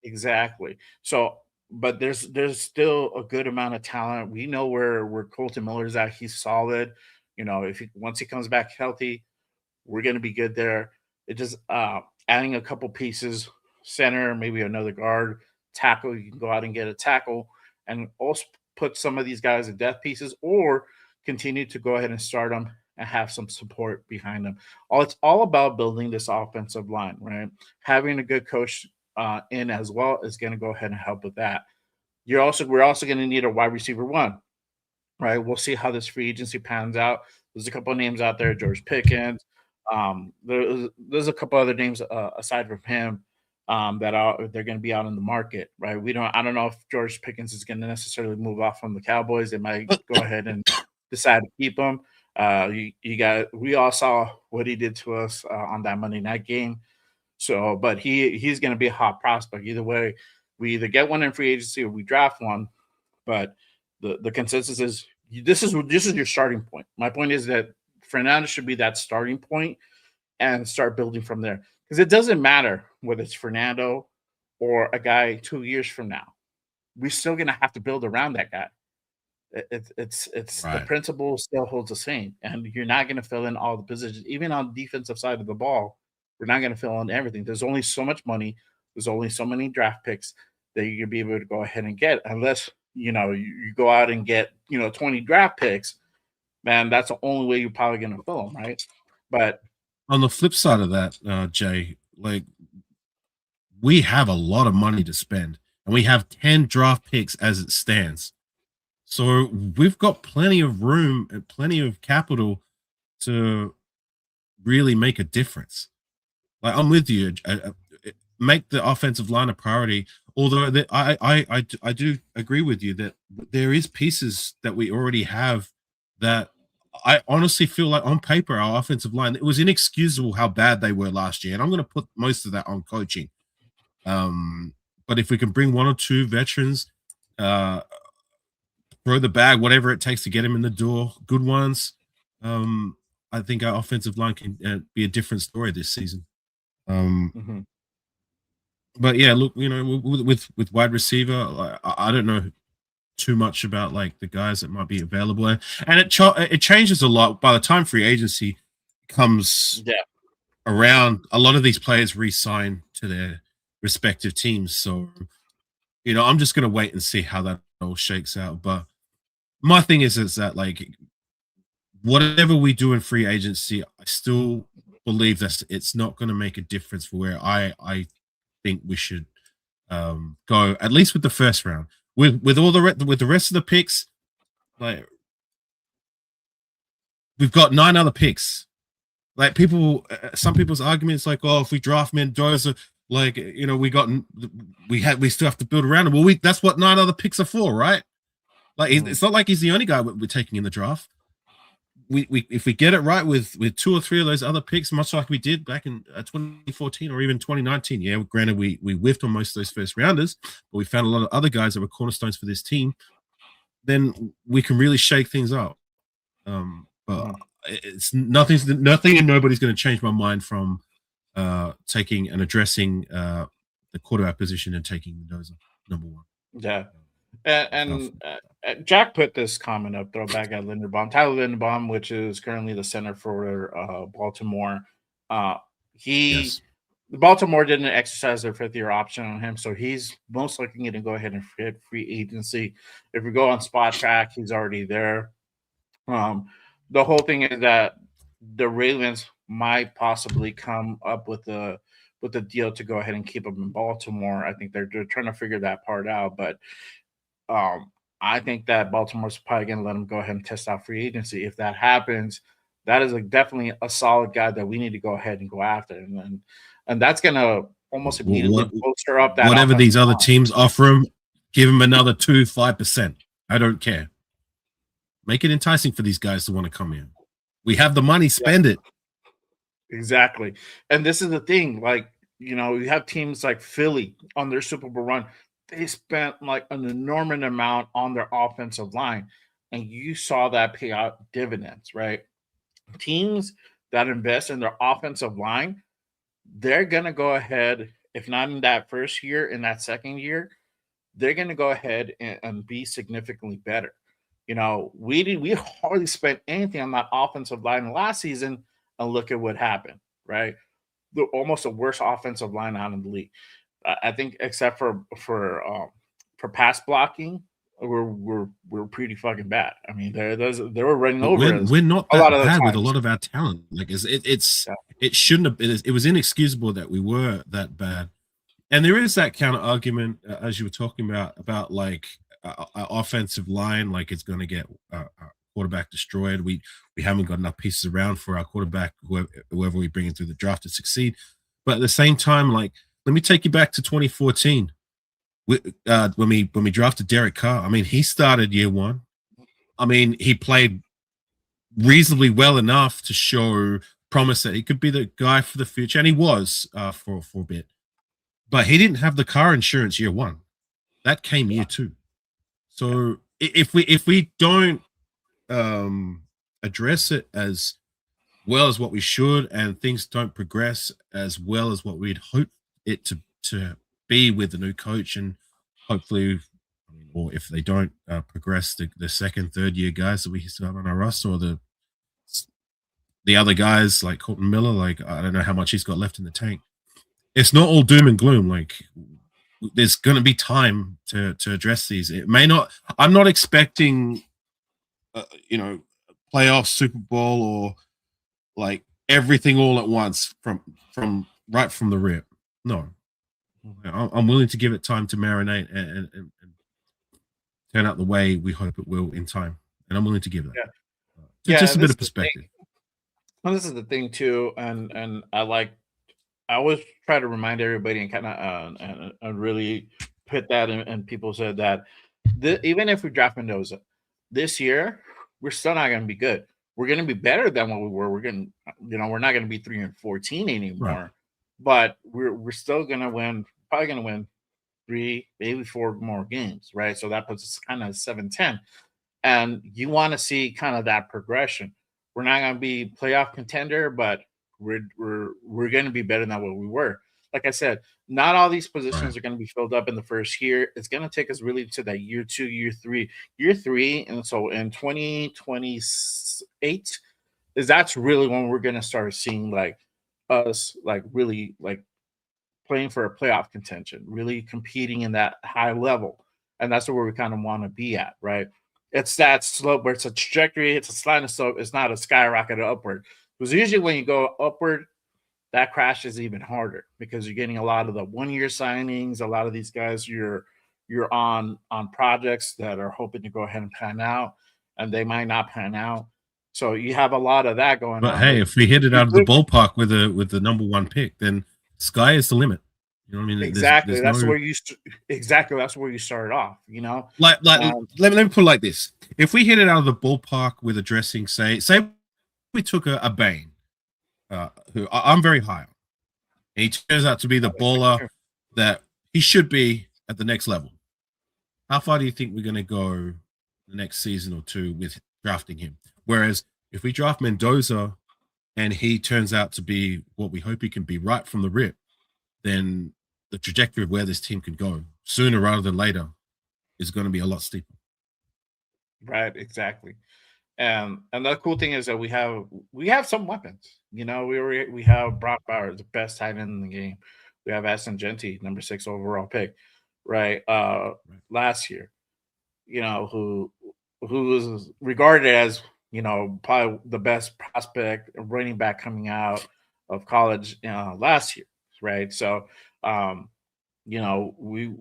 Exactly. So, but there's still a good amount of talent. We know where Colton Miller's at. He's solid. Once he comes back healthy, we're going to be good there. It just adding a couple pieces, center, maybe another guard, tackle. You can go out and get a tackle, and also put some of these guys in depth pieces, or continue to go ahead and start them and have some support behind them. It's all about building this offensive line, right? Having a good coach in as well is going to go ahead and help with that. We're also going to need a wide receiver one, right? We'll see how this free agency pans out. There's a couple of names out there, George Pickens. There's a couple other names aside from him that they're going to be out in the market, right? I don't know if George Pickens is going to necessarily move off from the Cowboys. They might go ahead and decide to keep him. We all saw what he did to us on that Monday night game. So, but he's going to be a hot prospect. Either way, we either get one in free agency or we draft one. But the consensus is this is your starting point. My point is that Fernando should be that starting point and start building from there. Because it doesn't matter whether it's Fernando or a guy 2 years from now. We're still going to have to build around that guy. It's right. The principle still holds the same, and you're not going to fill in all the positions. Even on the defensive side of the ball, we're not going to fill in everything. There's only so much money. There's only so many draft picks that you're going to be able to go ahead and get, unless you go out and get 20 draft picks. Man, that's the only way you're probably going to fill them, right? But on the flip side of that, Jay, like, we have a lot of money to spend. and we have 10 draft picks as it stands. So we've got plenty of room and plenty of capital to really make a difference. Like, I'm with you. Make the offensive line a priority. Although I do agree with you that there is pieces that we already have that I honestly feel like on paper our offensive line, it was inexcusable how bad they were last year, and I'm going to put most of that on coaching. But if we can bring one or two veterans, throw the bag, whatever it takes to get them in the door, good ones, I think our offensive line can be a different story this season. But yeah, look, with wide receiver, I don't know too much about like the guys that might be available, and it changes a lot by the time free agency comes around. A lot of these players re-sign to their respective teams, so I'm just gonna wait and see how that all shakes out. But my thing is that like whatever we do in free agency, I still believe that it's not going to make a difference for where I think we should go, at least with the first round. With all with the rest of the picks, like we've got 9 other picks. Like some people's arguments, like, oh, if we draft Mendoza, like we still have to build around him. Well, that's what 9 other picks are for, right? Like it's not like he's the only guy we're taking in the draft. If we get it right with 2 or 3 of those other picks, much like we did back in 2014 or even 2019. Yeah, granted we whiffed on most of those first rounders, but we found a lot of other guys that were cornerstones for this team. Then we can really shake things up. But it's nothing and nobody's going to change my mind from taking and addressing the quarterback position and taking Mendoza number 1. Yeah. And Jack put this comment up, throwback at Linderbaum. Tyler Linderbaum, which is currently the center for Baltimore. Baltimore didn't exercise their 5th-year option on him, so he's most likely going to go ahead and hit free agency. If we go on spot track, he's already there. The whole thing is that the Ravens might possibly come up with a deal to go ahead and keep him in Baltimore. I think they're trying to figure that part out, but I think that Baltimore's probably going to let him go ahead and test out free agency. If that happens, that is definitely a solid guy that we need to go ahead and go after, and that's going to almost immediately bolster up that. Whatever these other teams offer him, give him another 5%. I don't care. Make it enticing for these guys to want to come in. We have the money, spend it. Exactly, and this is the thing. Like you have teams like Philly on their Super Bowl run. They spent like an enormous amount on their offensive line, and you saw that pay out dividends, right? Teams that invest in their offensive line, they're going to go ahead, if not in that first year, in that second year, they're going to go ahead and be significantly better. We hardly spent anything on that offensive line last season, and look at what happened, right? Almost the worst offensive line out in the league. I think, except for pass blocking, we're pretty fucking bad. I mean, they were running over. We're not that bad with a lot of our talent. Like it shouldn't have been. It was inexcusable that we were that bad. And there is that counter argument, as you were talking about like our offensive line, like it's going to get our quarterback destroyed. We haven't got enough pieces around for our quarterback, whoever we bring in through the draft, to succeed. But at the same time, like, let me take you back to 2014 when we drafted Derek Carr. I mean, he started year 1. I mean, he played reasonably well enough to show promise that he could be the guy for the future, and he was for a bit. But he didn't have the car insurance year 1. That came year 2. So if we don't address it as well as what we should, and things don't progress as well as what we'd hope it to be with the new coach, and hopefully, or if they don't progress the second, third year guys that we still have on our roster, or the other guys like Colton Miller, like I don't know how much he's got left in the tank. It's not all doom and gloom. Like there's going to be time to address these. It may not. I'm not expecting, playoff Super Bowl or like everything all at once from right from the rip. No, I'm willing to give it time to marinate and turn out the way we hope it will in time, and I'm willing to give that. Yeah. Just a And bit this of is the thing. perspective. Well, this is the thing too, and I always try to remind everybody and kind of and really put that in, and people said that even if we draft Mendoza this year, we're still not going to be good. We're going to be better than what we were. We're going to, we're not going to be 3-14 anymore, Right. but we're still going to win. Probably going to win 3, maybe 4 more games, right? So that puts us kind of 7-10, and you want to see kind of that progression. We're not going to be playoff contender, but we're going to be better than what we were. Like I said, not all these positions Right. are going to be filled up in the first year. It's going to take us really to that year 2, year 3, and so in 2028 is that's really when we're going to start seeing like us like really like playing for a playoff contention, really competing in that high level. And that's where we kind of want to be at, right? It's that slope where it's a trajectory, it's a sliding slope, it's not a skyrocket upward. Because usually when you go upward, that crash is even harder because you're getting a lot of the 1-year signings, a lot of these guys you're on projects that are hoping to go ahead and pan out, and they might not pan out. So you have a lot of that going But on. hey, if we hit it out of the ballpark with the number 1 pick, then sky is the limit. You know what I mean? Exactly. There's That's no where exactly. That's where you started off. like Um, let me put it like this: if we hit it out of the ballpark with addressing, say we took a Bane, who I'm very high on, and he turns out to be the baller that he should be at the next level. How far do you think we're going to go the next season or two with drafting him? Whereas if we draft Mendoza and he turns out to be what we hope he can be right from the rip, then the trajectory of where this team can go sooner rather than later is going to be a lot steeper. right. Exactly. And the cool thing is that we have some weapons. We have Brock Bowers, the best tight end in the game. We have Aston Genty, number 6 overall pick, right? Last year, who was regarded as probably the best prospect running back coming out of college last year, right? So, we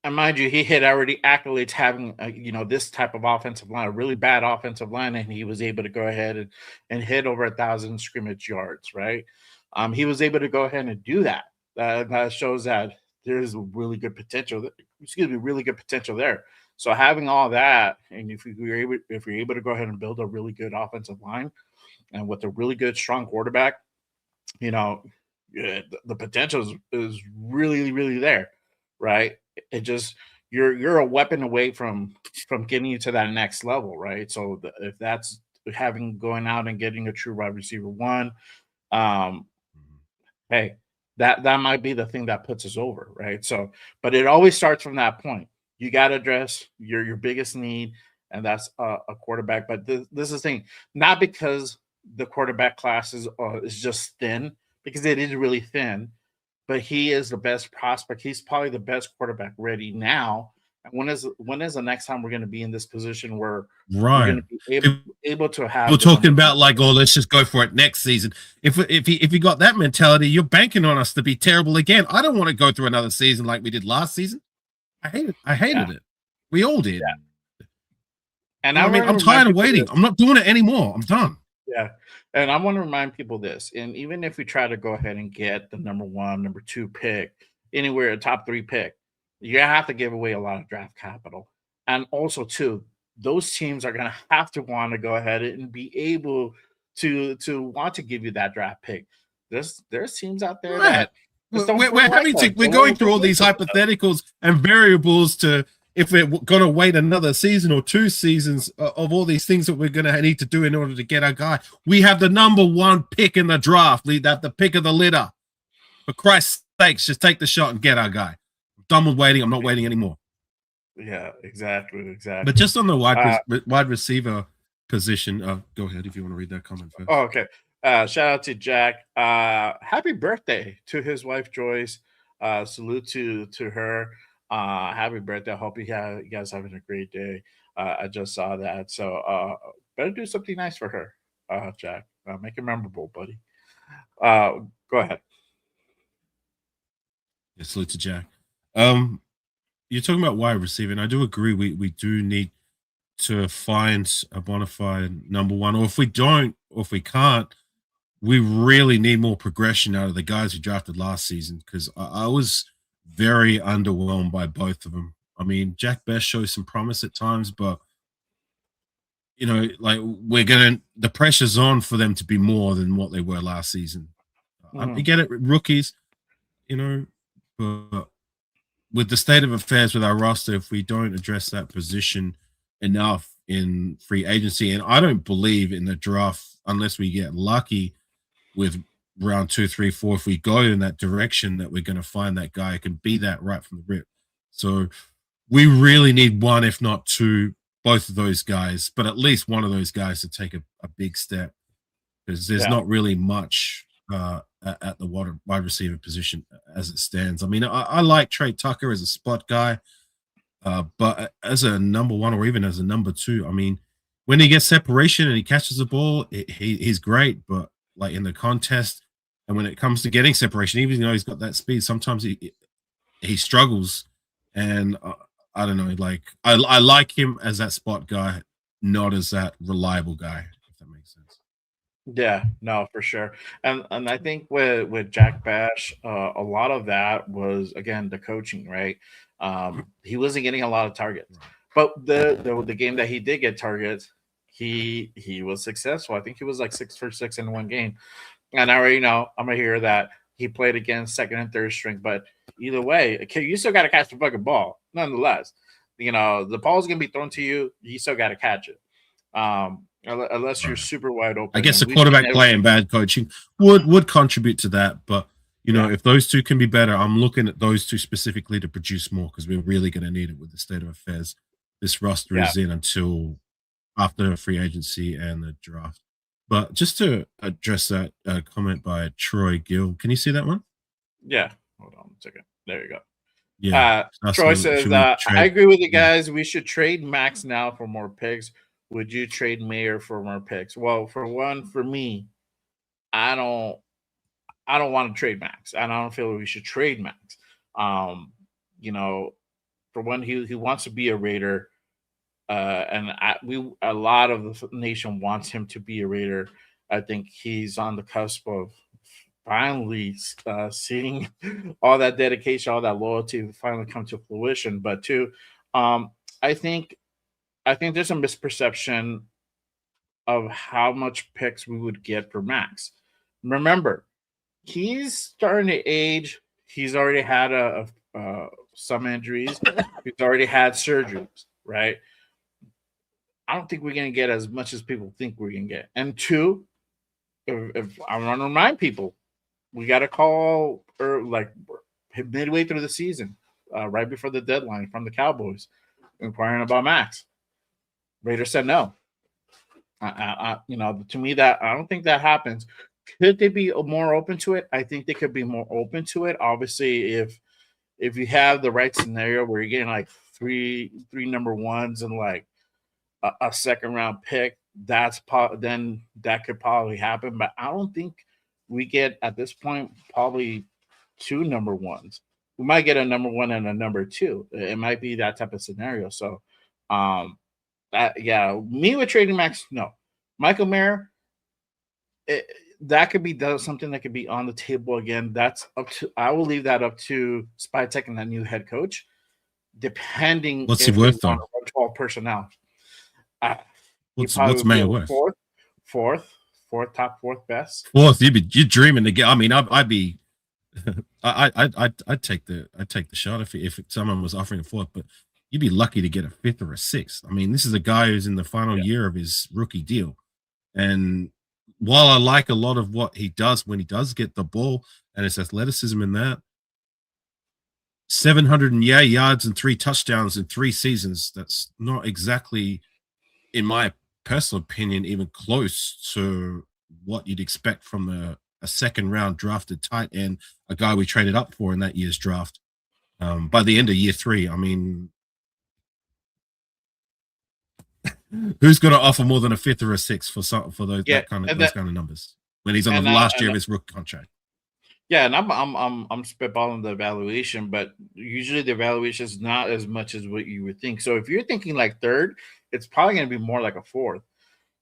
and mind you, he had already accolades having this type of offensive line, a really bad offensive line, and he was able to go ahead and hit over 1,000 scrimmage yards, right? He was able to go ahead and do that. That shows that there's really good potential. Really good potential there. So having all that, and if you're able to go ahead and build a really good offensive line, and with a really good strong quarterback, you know, the potential is really really there, right? It just you're a weapon away from getting you to that next level, right? So if that's having going out and getting a true wide receiver 1, um, hey, that might be the thing that puts us over, right? So, but it always starts from that point. You got to address your biggest need, and that's a quarterback. But this is the thing, not because the quarterback class is just thin, because it is really thin, but he is the best prospect. He's probably the best quarterback ready now. And when is the next time we're going to be in this position where we're going Right. to be able to have We're the number talking about 1 like, oh, let's just go for it next season. If you got that mentality, you're banking on us to be terrible again. I don't want to go through another season like we did last season. I hated it. We all did. Yeah. And You know I what I mean, want to I'm remind tired of people waiting. this. I'm not doing it anymore. I'm done. Yeah. And I want to remind people this. And even if we try to go ahead and get the number 1, number 2 pick, anywhere a top 3 pick, you're gonna have to give away a lot of draft capital. And also too, those teams are gonna have to want to go ahead and be able to want to give you that draft pick. There's teams out there Right. that just don't We're like having to. us. We're going through all these hypotheticals and variables to if we're going to wait another season or 2 seasons of all these things that we're going to need to do in order to get our guy. We have the number 1 pick in the draft. That the pick of the litter. For Christ's sakes, just take the shot and get our guy. I'm done with waiting. I'm not waiting anymore. Yeah, exactly. But just on the wide receiver position, go ahead if you want to read that comment first. Oh, okay. Shout out to Jack. Happy birthday to his wife Joyce. Salute to her. Happy birthday. I hope you guys having a great day. I just saw that. So better do something nice for her, Jack. Make it memorable, buddy. Go ahead. Yeah, salute to Jack. You're talking about wide receiver, and I do agree. We do need to find a bona fide number one, or if we don't, or if we can't, we really need more progression out of the guys who drafted last season, because I was very underwhelmed by both of them. I mean, Jack Best shows some promise at times, but like the pressure's on for them to be more than what they were last season. I get it, rookies, but with the state of affairs with our roster, if we don't address that position enough in free agency, and I don't believe in the draft unless we get lucky with round 2, 3, 4, if we go in that direction, that we're going to find that guy who can be that right from the rip. So we really need one, if not two, both of those guys, but at least one of those guys to take a big step, because there's not really much at the wide receiver position as it stands. I mean, I like Trey Tucker as a spot guy, but as a number one or even as a number two, I mean, when he gets separation and he catches the ball, he's great, but like in the contest and when it comes to getting separation, even though he's got that speed, sometimes he struggles. And I don't know, like I like him as that spot guy, not as that reliable guy, if that makes sense. Yeah, no, for sure. And I think with Jack Bash, a lot of that was again the coaching, right? He wasn't getting a lot of targets, but the game that he did get targets, he was successful. I think he was like 6 for 6 in one game. And I already know I'm gonna hear that he played against second and third string, but either way, okay, you still got to catch the fucking ball, nonetheless. The ball's gonna be thrown to you. You still got to catch it, unless you're super wide open. I guess the quarterback play and bad coaching would contribute to that, but if those two can be better, I'm looking at those two specifically to produce more, because we're really going to need it with the state of affairs this roster is in until after free agency and the draft. But just to address that comment by Troy Gill, can you see that one? Yeah. Hold on a second. There you go. Yeah. Troy says, I agree with you guys. We should trade Max now for more picks. Would you trade Mayer for more picks? Well, for me, I don't want to trade Max. And I don't feel we should trade Max. For one, he wants to be a Raider. A lot of the nation wants him to be a Raider. I think he's on the cusp of finally seeing all that dedication, all that loyalty finally come to fruition. But two, I think there's a misperception of how much picks we would get for Max. Remember, he's starting to age. He's already had some injuries. He's already had surgeries, right? I don't think we're going to get as much as people think we're going to get. And two, if I want to remind people, we got a call midway through the season, right before the deadline, from the Cowboys inquiring about Max. Raiders said no. To me, that I don't think that happens. Could they be more open to it? I think they could be more open to it. Obviously, if you have the right scenario where you're getting like three number ones and like a second round pick, then that could probably happen. But I don't think we get at this point probably 2 number ones. We might get a number one and a number 2. It might be that type of scenario. So, me with trading Max, no. Michael Mayer, that could be something that could be on the table again. That's up to. I will leave that up to Spytech and that new head coach, depending. What's he worth though? 12 personnel. What's Mayer worth? Fourth, top fourth best. Fourth, you're dreaming to get. I mean, I'd be. I'd take the shot if someone was offering a fourth, but you'd be lucky to get a 5th or a 6th. I mean, this is a guy who's in the final year of his rookie deal, and while I like a lot of what he does when he does get the ball and his athleticism in that, 700 yards and 3 touchdowns in 3 seasons, that's not exactly, in my personal opinion, even close to what you'd expect from a second round drafted tight end, a guy we traded up for in that year's draft. By the end of year 3, I mean, who's going to offer more than a 5th or a 6th for those kind of numbers when he's on the last year of his rookie contract? Yeah, and I'm spitballing the evaluation, but usually the evaluation is not as much as what you would think. So if you're thinking like third, it's probably going to be more like a fourth.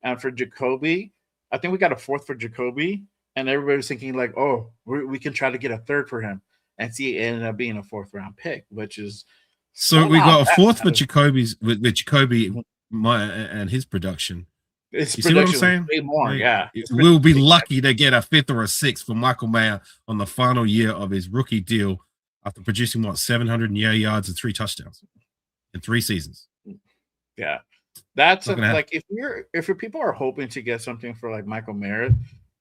And for Jacoby, I think we got a fourth for Jacoby, and everybody's thinking like, oh, we can try to get a third for him, and see it ended up being a fourth round pick, which is So still we not got a that fourth for bad. Jacoby's with Jacoby and his production. His You see what I'm production was saying? way more. Like, Yeah, we'll be lucky to get a fifth or a sixth for Michael Mayer on the final year of his rookie deal after producing 700 yards and 3 touchdowns in 3 seasons. Yeah, that's Not gonna happen. like if your people are hoping to get something for like Michael Merritt,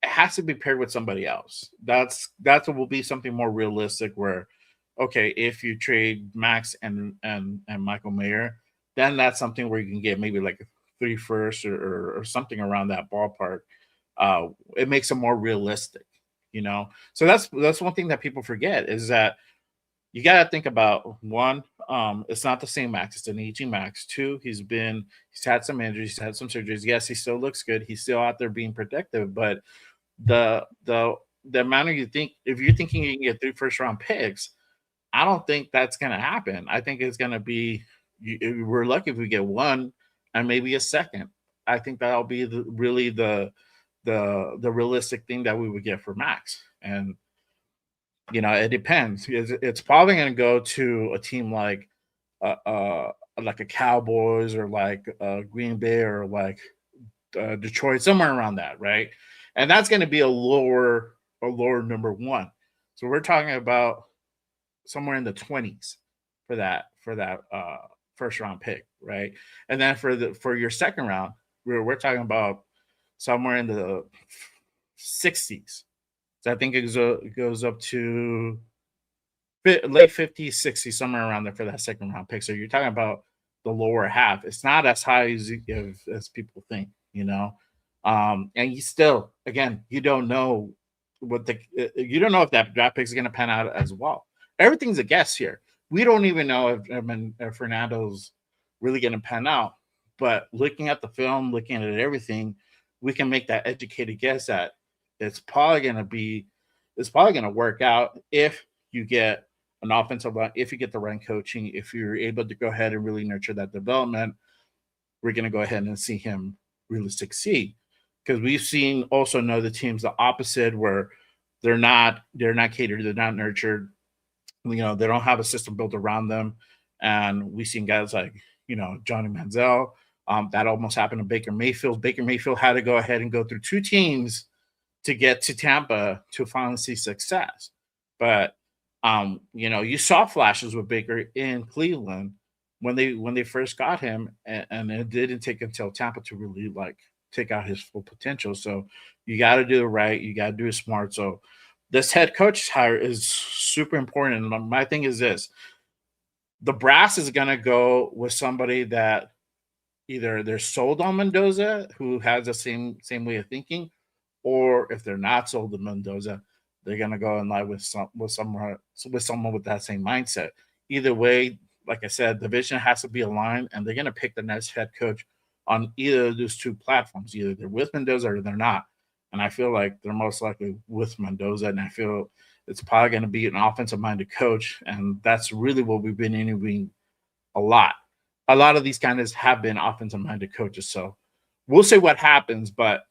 it has to be paired with somebody else. That's what will be something more realistic. Where, okay, if you trade Max and Michael Mayer, then that's something where you can get maybe like 3 firsts or something around that ballpark. It makes it more realistic, you know. So that's one thing that people forget is that you got to think about one, it's not the same Max, it's an aging Max. Two, he's had some injuries, he's had some surgeries. Yes, he still looks good, he's still out there being productive, but the amount of you think if you're thinking you can get 3 first round picks, I don't think that's going to happen. I think it's going to be we're lucky if we get one and maybe a second. I think that'll be really the realistic thing that we would get for Max. And it depends. It's probably going to go to a team like a Cowboys or like Green Bay or like Detroit, somewhere around that, right? And that's going to be a lower number one. So we're talking about somewhere in the 20s for that first round pick, right? And then for your second round, we're talking about somewhere in the 60s. So I think it goes up to late 50s, 60s, somewhere around there for that second round pick. So you're talking about the lower half. It's not as high as people think, and you still, again, you don't know you don't know if that draft pick is going to pan out as well. Everything's a guess here. We don't even know if Fernando's really going to pan out. But looking at the film, looking at everything, we can make that educated guess that it's probably going to work out if you get an offensive line, if you get the right coaching, if you're able to go ahead and really nurture that development. We're going to go ahead and see him really succeed, because we've seen also another teams the opposite, where they're not catered, they're not nurtured. They don't have a system built around them, and we've seen guys like Johnny Manziel. That almost happened to Baker Mayfield. Baker Mayfield had to go ahead and go through 2 teams to get to Tampa to finally see success. But you saw flashes with Baker in Cleveland when they first got him, and it didn't take until Tampa to really take out his full potential. So you got to do it right, you got to do it smart. So this head coach hire is super important. And my thing is this: the brass is going to go with somebody that either they're sold on Mendoza, who has the same way of thinking, or if they're not sold on Mendoza, they're going to go in line with someone with that same mindset. Either way, like I said, the vision has to be aligned, and they're going to pick the next head coach on either of those 2 platforms. Either they're with Mendoza or they're not. And I feel like they're most likely with Mendoza, and I feel it's probably going to be an offensive-minded coach, and that's really what we've been interviewing a lot. A lot of these guys have been offensive-minded coaches, so we'll see what happens. But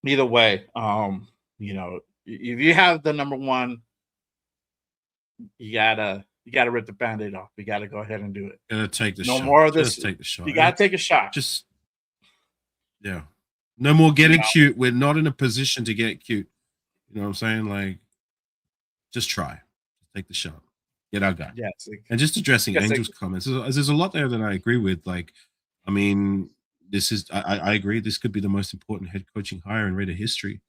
either way, if you have the number one, you gotta rip the Band-Aid off. You gotta go ahead and do it. Gotta take the No shot. more of this. Just take the shot. You gotta take a shot. Yeah. No more getting cute. We're not in a position to get cute. You know what I'm saying? Like, just try. Take the shot. Get our guy. Yes. And just addressing Angel's comments, there's a lot there that I agree with. Like, I mean, I agree. This could be the most important head coaching hire in Raider history,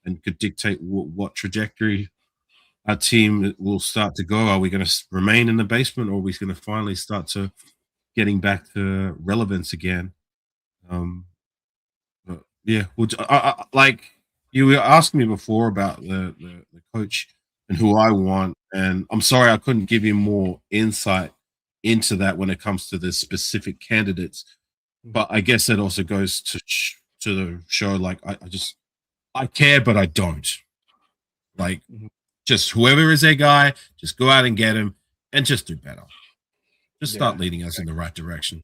and could dictate what trajectory our team will start to go. Are we going to remain in the basement, or are we going to finally start to getting back to relevance again? But yeah, like you were asking me before about the coach and who I want, and I'm sorry I couldn't give you more insight into that when it comes to the specific candidates. But I guess that also goes to the show. Like I care, but I don't. Like, just whoever is their guy, just go out and get him and just do better. Just start leading us in the right direction.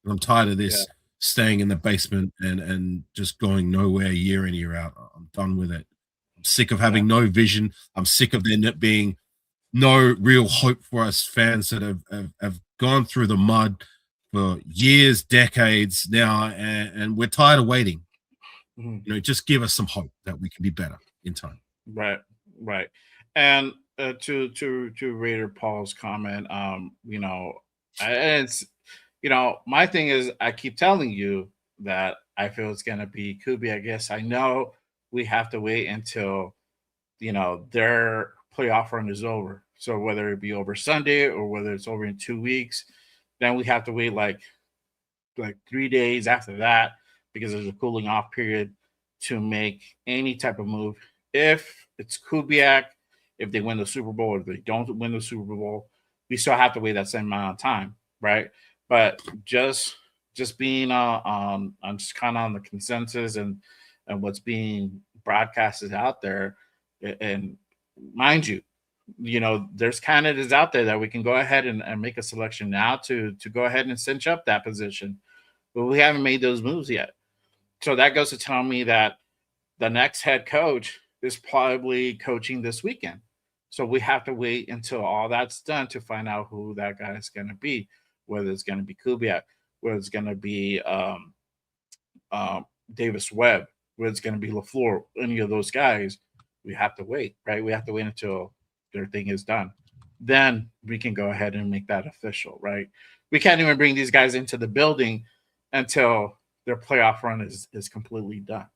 And I'm tired of this staying in the basement and just going nowhere year in, year out. I'm done with it. I'm sick of having no vision. I'm sick of there not being no real hope for us fans that have gone through the mud for years, decades now, and we're tired of waiting. You know, just give us some hope that we can be better in time. Right, right. And to Raider Paul's comment, you know, it's my thing is I keep telling you that I feel it's gonna be Kubi. I guess I know we have to wait until their playoff run is over. So whether it be over Sunday or whether it's over in 2 weeks, then we have to wait like 3 days after that because there's a cooling off period to make any type of move. If it's Kubiak, if they win the Super Bowl or if they don't win the Super Bowl, we still have to wait that same amount of time, right? But just being on just kind of on the consensus and what's being broadcasted out there, and mind you, there's candidates out there that we can go ahead and make a selection now to go ahead and cinch up that position, but we haven't made those moves yet. So that goes to tell me that the next head coach is probably coaching this weekend. So we have to wait until all that's done to find out who that guy is going to be, whether it's going to be Kubiak, whether it's going to be Davis Webb, whether it's going to be LaFleur, any of those guys. We have to wait, right? We have to wait until their thing is done. Then we can go ahead and make that official, right? We can't even bring these guys into the building until their playoff run is completely done.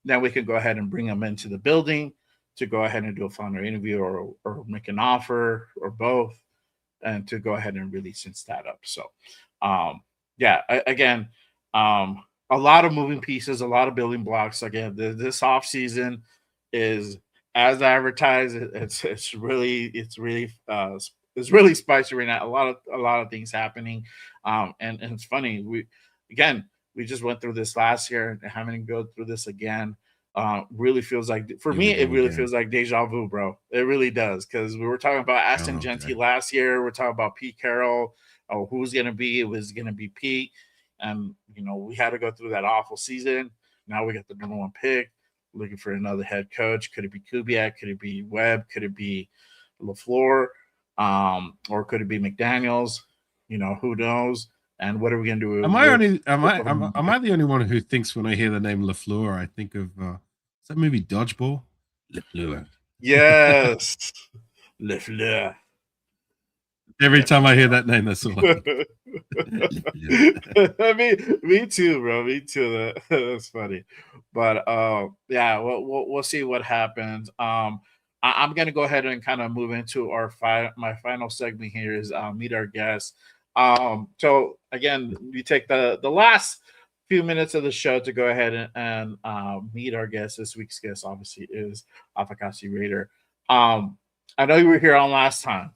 Then we can go ahead and bring them into the building to go ahead and do a final interview or make an offer or both, and to go ahead and really cinch that up. So, again, a lot of moving pieces, a lot of building blocks. Again, this off season is as advertised. It's really spicy right now. A lot of things happening, and it's funny. We just went through this last year, and having to go through this again really feels like, for me, it really feels like deja vu, bro. It really does, because we were talking about Ashton Genty last year. We're talking about Pete Carroll. Oh, who's going to be? It was going to be Pete. And, we had to go through that awful season. Now we got the number one pick, looking for another head coach. Could it be Kubiak? Could it be Webb? Could it be LaFleur? Or could it be McDaniels? Who knows? And what are we going to do? Am I the only one who thinks when I hear the name LaFleur, I think of is that movie Dodgeball? LaFleur. Yes, LaFleur. Every time I hear that name, that's all. I mean, me too, bro. Me too. That's funny, but we'll see what happens. I'm gonna go ahead and kind of move into my final segment here is meet our guests. So again, we take the last few minutes of the show to go ahead and meet our guest. This week's guest obviously is Afakasi Raider. I know you were here on last time.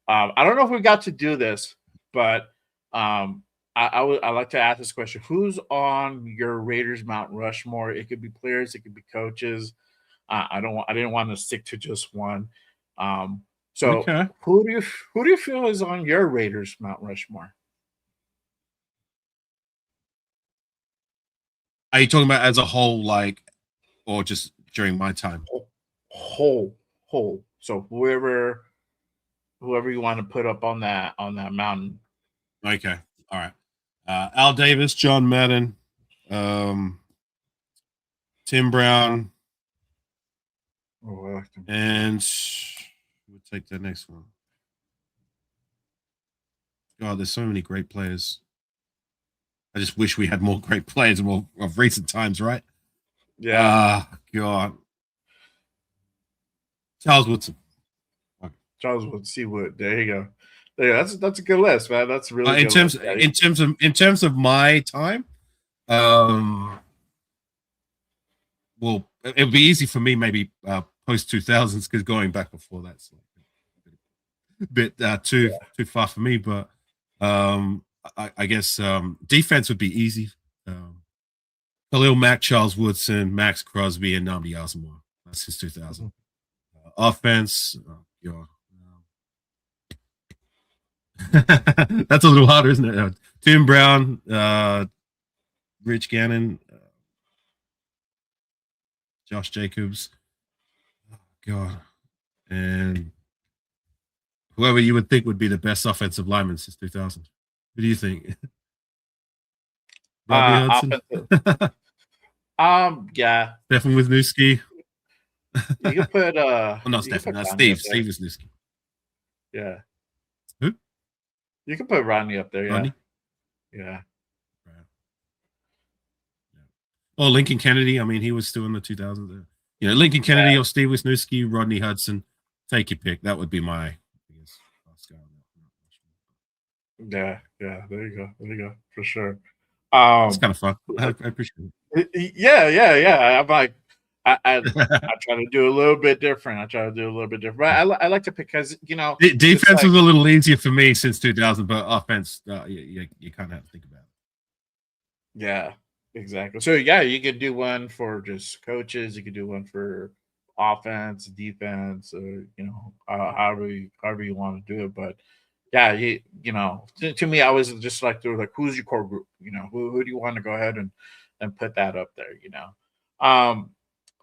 I don't know if we got to do this, but I like to ask this question: who's on your Raiders Mount Rushmore? It could be players, it could be coaches. I didn't want to stick to just one. So Okay. who do you feel is on your Raiders Mount Rushmore? Are you talking about as a whole, or just during my time? Whole. So whoever you want to put up on that mountain. Okay. All right. Al Davis, John Madden, Tim Brown, and we'll take the next one. God, there's so many great players. I just wish we had more great players of recent times, right? Yeah. God. Charles Woodson. Charles Wood. There you go. That's a good list, man. That's really in terms of my time. Well, it'll be easy for me maybe post 2000s, because going back before that's a bit too far for me. But I guess defense would be easy. Khalil Mack, Charles Woodson, Max Crosby, and Nnamdi Asomugha. That's his 2000. offense. Oh, God. That's a little harder, isn't it? Tim Brown, Rich Gannon, Josh Jacobs. Oh, God. And whoever you would think would be the best offensive lineman since 2000. Who do you think? Rodney Hudson? Yeah. Stefan Wisniewski? You can put Oh, not you can Stefan. put That's Rodney Steve. up there. Steve Wisniewski. Yeah. Who? You can put Rodney up there, yeah. Rodney? Yeah. Oh, Lincoln Kennedy. I mean, he was still in the 2000s. You know, Lincoln Kennedy or Steve Wisniewski, Rodney Hudson. Take your pick. That would be my, I guess, last guy on that. Yeah. There you go. For sure. It's kind of fun. I appreciate it. Yeah. I'm like, I try to do a little bit different. But I like to pick because Defense was a little easier for me since 2000, but offense, you kind of have to think about it. Yeah, exactly. So yeah, you could do one for just coaches. You could do one for offense, defense, or however you want to do it. But yeah, to me, I was just like, who's your core group? Who do you want to go ahead and put that up there?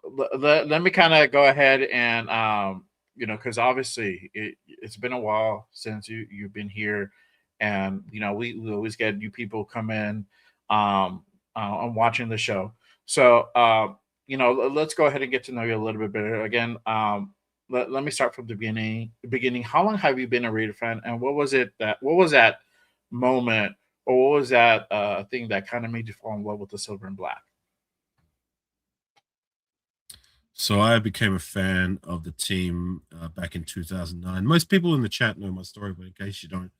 Let me kind of go ahead and because obviously it's been a while since you've been here, and we always get new people come in and watching the show. So let's go ahead and get to know you a little bit better. Again, let me start from the beginning. How long have you been a Raider fan, and what was that moment, or what was that thing that kind of made you fall in love with the silver and black? So I became a fan of the team back in 2009. Most people in the chat know my story, but in case you don't,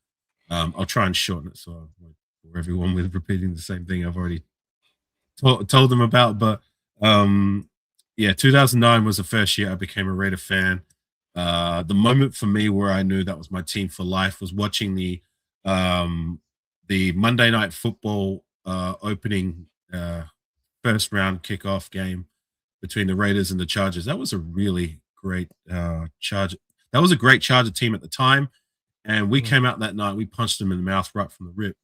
I'll try and shorten it so I won't bore everyone with repeating the same thing I've already told them about. But 2009 was the first year I became a Raider fan. The moment for me where I knew that was my team for life was watching the Monday Night Football opening first round kickoff game between the Raiders and the Chargers. That was a really great Charger. That was a great Charger team at the time. And we came out that night, we punched them in the mouth right from the rip.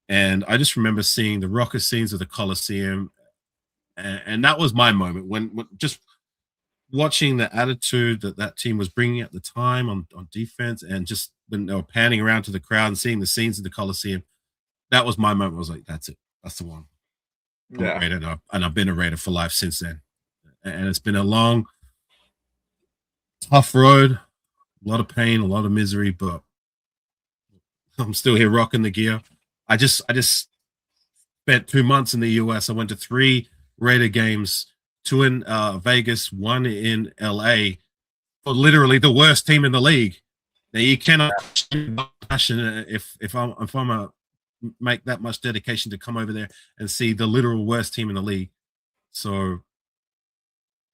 And I just remember seeing the rocker scenes of the Coliseum. And that was my moment when just watching the attitude that team was bringing at the time on defense, and just when they were panning around to the crowd and seeing the scenes of the Coliseum. That was my moment. I was like, that's it. That's the one. I'm a Raider, and I've been a Raider for life since then. And it's been a long, tough road, a lot of pain, a lot of misery, but I'm still here rocking the gear. I just spent 2 months in the US. I went to 3 Raider games, 2 in Vegas, 1 in LA, for literally the worst team in the league. Now you cannot passion if I'm a make that much dedication to come over there and see the literal worst team in the league. So,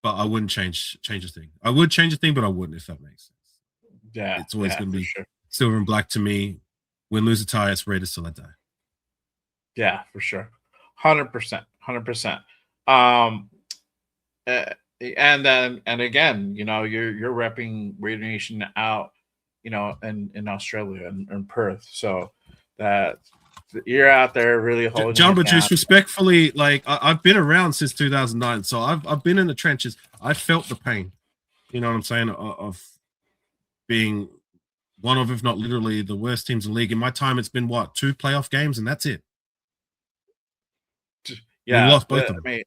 but I wouldn't change a thing. I would change a thing, but I wouldn't, if that makes sense. Yeah, it's always going to be sure. Silver and black to me. Win, lose, or tie, it's Raiders till I die. Yeah, for sure, 100%. And again, you're repping Raider Nation out, in Australia and Perth. So that you're out there really holding. John, but just respectfully, like I've been around since 2009, so I've been in the trenches. I felt the pain. You know what I'm saying? Of being one of, if not literally, the worst teams in the league. In my time, it's been 2 playoff games, and that's it. Yeah, we lost both of them. I mean,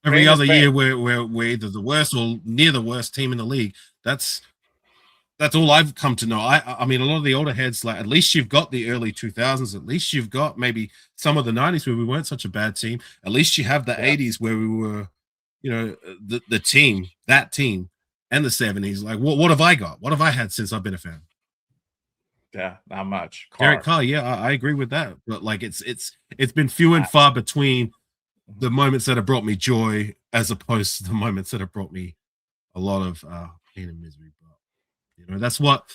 every other year, we're either the worst or near the worst team in the league. That's all I've come to know. I mean, a lot of the older heads, like, at least you've got the early 2000s. At least you've got maybe some of the 90s where we weren't such a bad team. At least you have the 80s where we were, the team, that team, and the 70s. Like, what have I got? What have I had since I've been a fan? Yeah, not much. Derek Carr, yeah, I agree with that. But like, it's been few and far between the moments that have brought me joy as opposed to the moments that have brought me a lot of pain and misery. But that's what,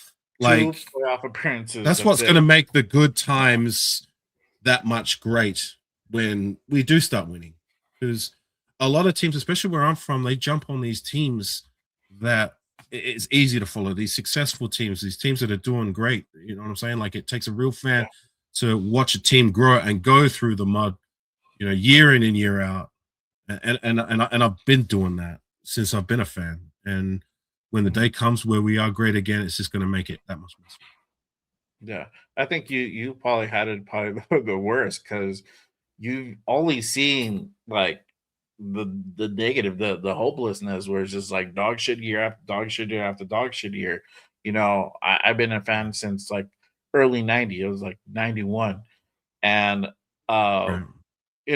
like, 2 playoff appearances. That's what's going to make the good times that much great when we do start winning. Because a lot of teams, especially where I'm from, they jump on these teams that it's easy to follow these successful teams, these teams that are doing great. You know what I'm saying? Like it takes a real fan to watch a team grow and go through the mud, year in and year out. And I've been doing that since I've been a fan. And when the day comes where we are great again, it's just going to make it that much more. Yeah, I think you probably had it probably the worst because you've only seen like the negative, the hopelessness, where it's just like dog shit year after dog shit year after dog shit year. I've been a fan since like early '90. It was like '91, and Right. we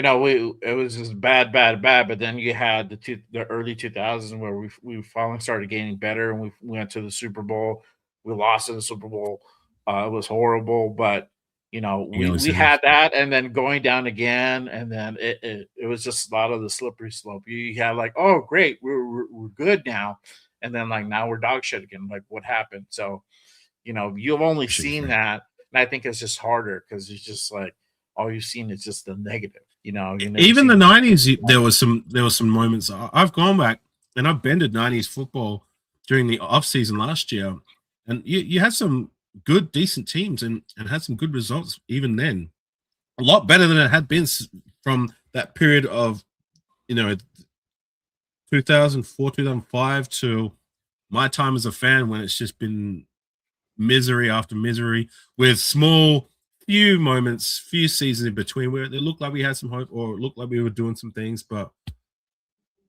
it was just bad, bad, bad. But then you had the early 2000s where we finally started getting better, and we went to the Super Bowl. We lost in the Super Bowl. It was horrible, but You we always say had that, and then going down again, and then it was just a lot of the slippery slope. You had like, oh great, we're good now, and then like now we're dog shit again. Like what happened? So you've only seen that, and I think it's just harder because it's just like all you've seen is just the negative. You never even the seen. '90s, there was some moments. I've gone back and I've been to '90s football during the off season last year, and you had some good, decent teams and had some good results even then. A lot better than it had been from that period of 2004, 2005 to my time as a fan, when it's just been misery after misery with small few moments, few seasons in between where it looked like we had some hope or it looked like we were doing some things, but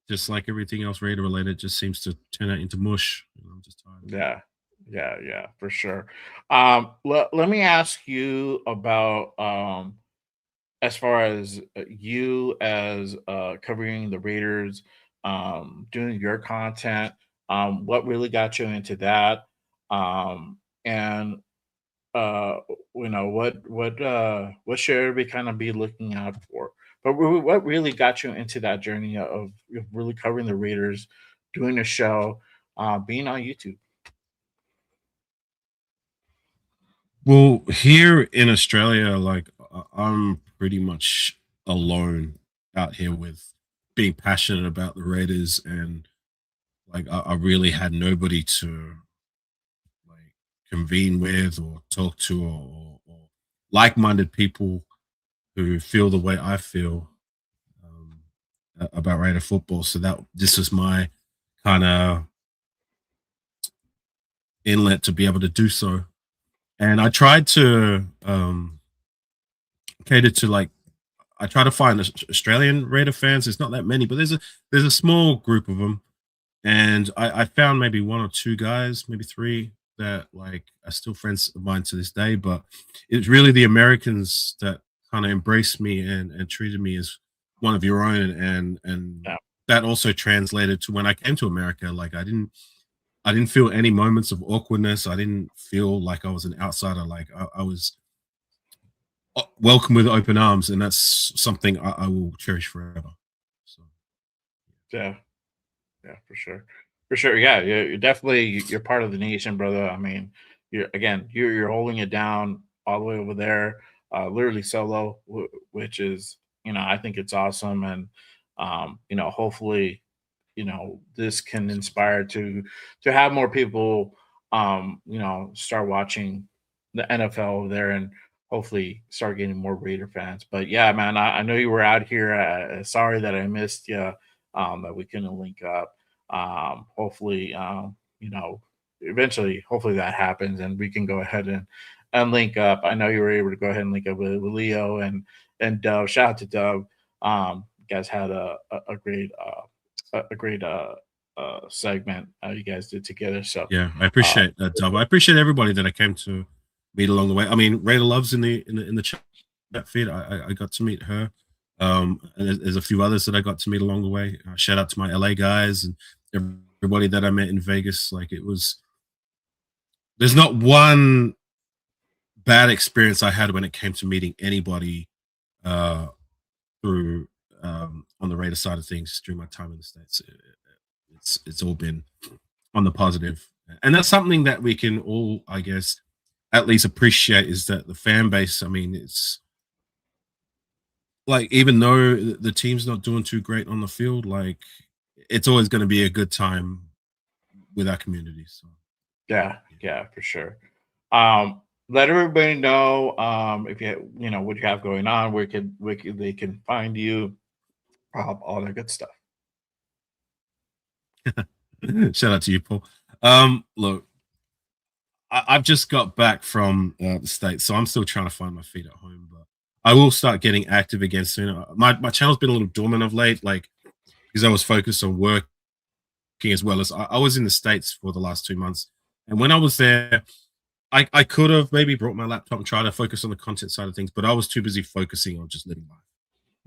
just like everything else Raider related, just seems to turn out into mush. I'm just tired. Yeah, for sure. Let me ask you about as far as you as covering the Raiders, doing your content, what really got you into that, and uh, what should everybody kind of be looking out for? But what really got you into that journey of really covering the Raiders, doing a show, being on YouTube? Well, here in Australia, like I'm pretty much alone out here with being passionate about the Raiders, and like I really had nobody to like convene with or talk to, or like-minded people who feel the way I feel about Raider football. So that this was my kind of inlet to be able to do so. And I tried to cater to like I try to find Australian Raider fans. There's not that many, but there's a small group of them, and I found maybe one or two guys, maybe three, that like are still friends of mine to this day. But it's really the Americans that kind of embraced me and treated me as one of your own, and Yeah. that also translated to when I came to America. Like I didn't feel any moments of awkwardness. I didn't feel like I was an outsider. Like I was welcome with open arms, and that's something I will cherish forever. So Yeah, yeah, for sure. Yeah, you're definitely you're part of the nation, brother. I mean, you're holding it down all the way over there, literally solo, which is I think it's awesome, and hopefully this can inspire to have more people start watching the NFL over there, and hopefully start getting more Raider fans. But yeah, man, I know you were out here. Sorry that I missed you, that we couldn't link up. Hopefully, eventually, hopefully that happens and we can go ahead and link up. I know you were able to go ahead and link up with Leo and Dove. Shout out to Dove. You guys had a great a great segment you guys did together. So yeah, I appreciate that, Dub. I appreciate everybody that I came to meet along the way. I mean, Raider Loves in the chat feed. I got to meet her. And there's a few others that I got to meet along the way. Shout out to my LA guys and everybody that I met in Vegas. Like there's not one bad experience I had when it came to meeting anybody uh, through on the Raider side of things during my time in the States. It's all been on the positive, and that's something that we can all, I guess, at least appreciate, is that the fan base. I mean, it's like even though the team's not doing too great on the field, like it's always going to be a good time with our community. So Yeah, for sure. Let everybody know if you know what you have going on, they can find you, all that good stuff. shout out to you, Paul. Look, I've just got back from the States, so I'm still trying to find my feet at home, but I will start getting active again soon. My channel's been a little dormant of late, like because I was focused on working as well as I was in the States for the last 2 months. And when I was there, I could have maybe brought my laptop and tried to focus on the content side of things, but I was too busy focusing on just living life.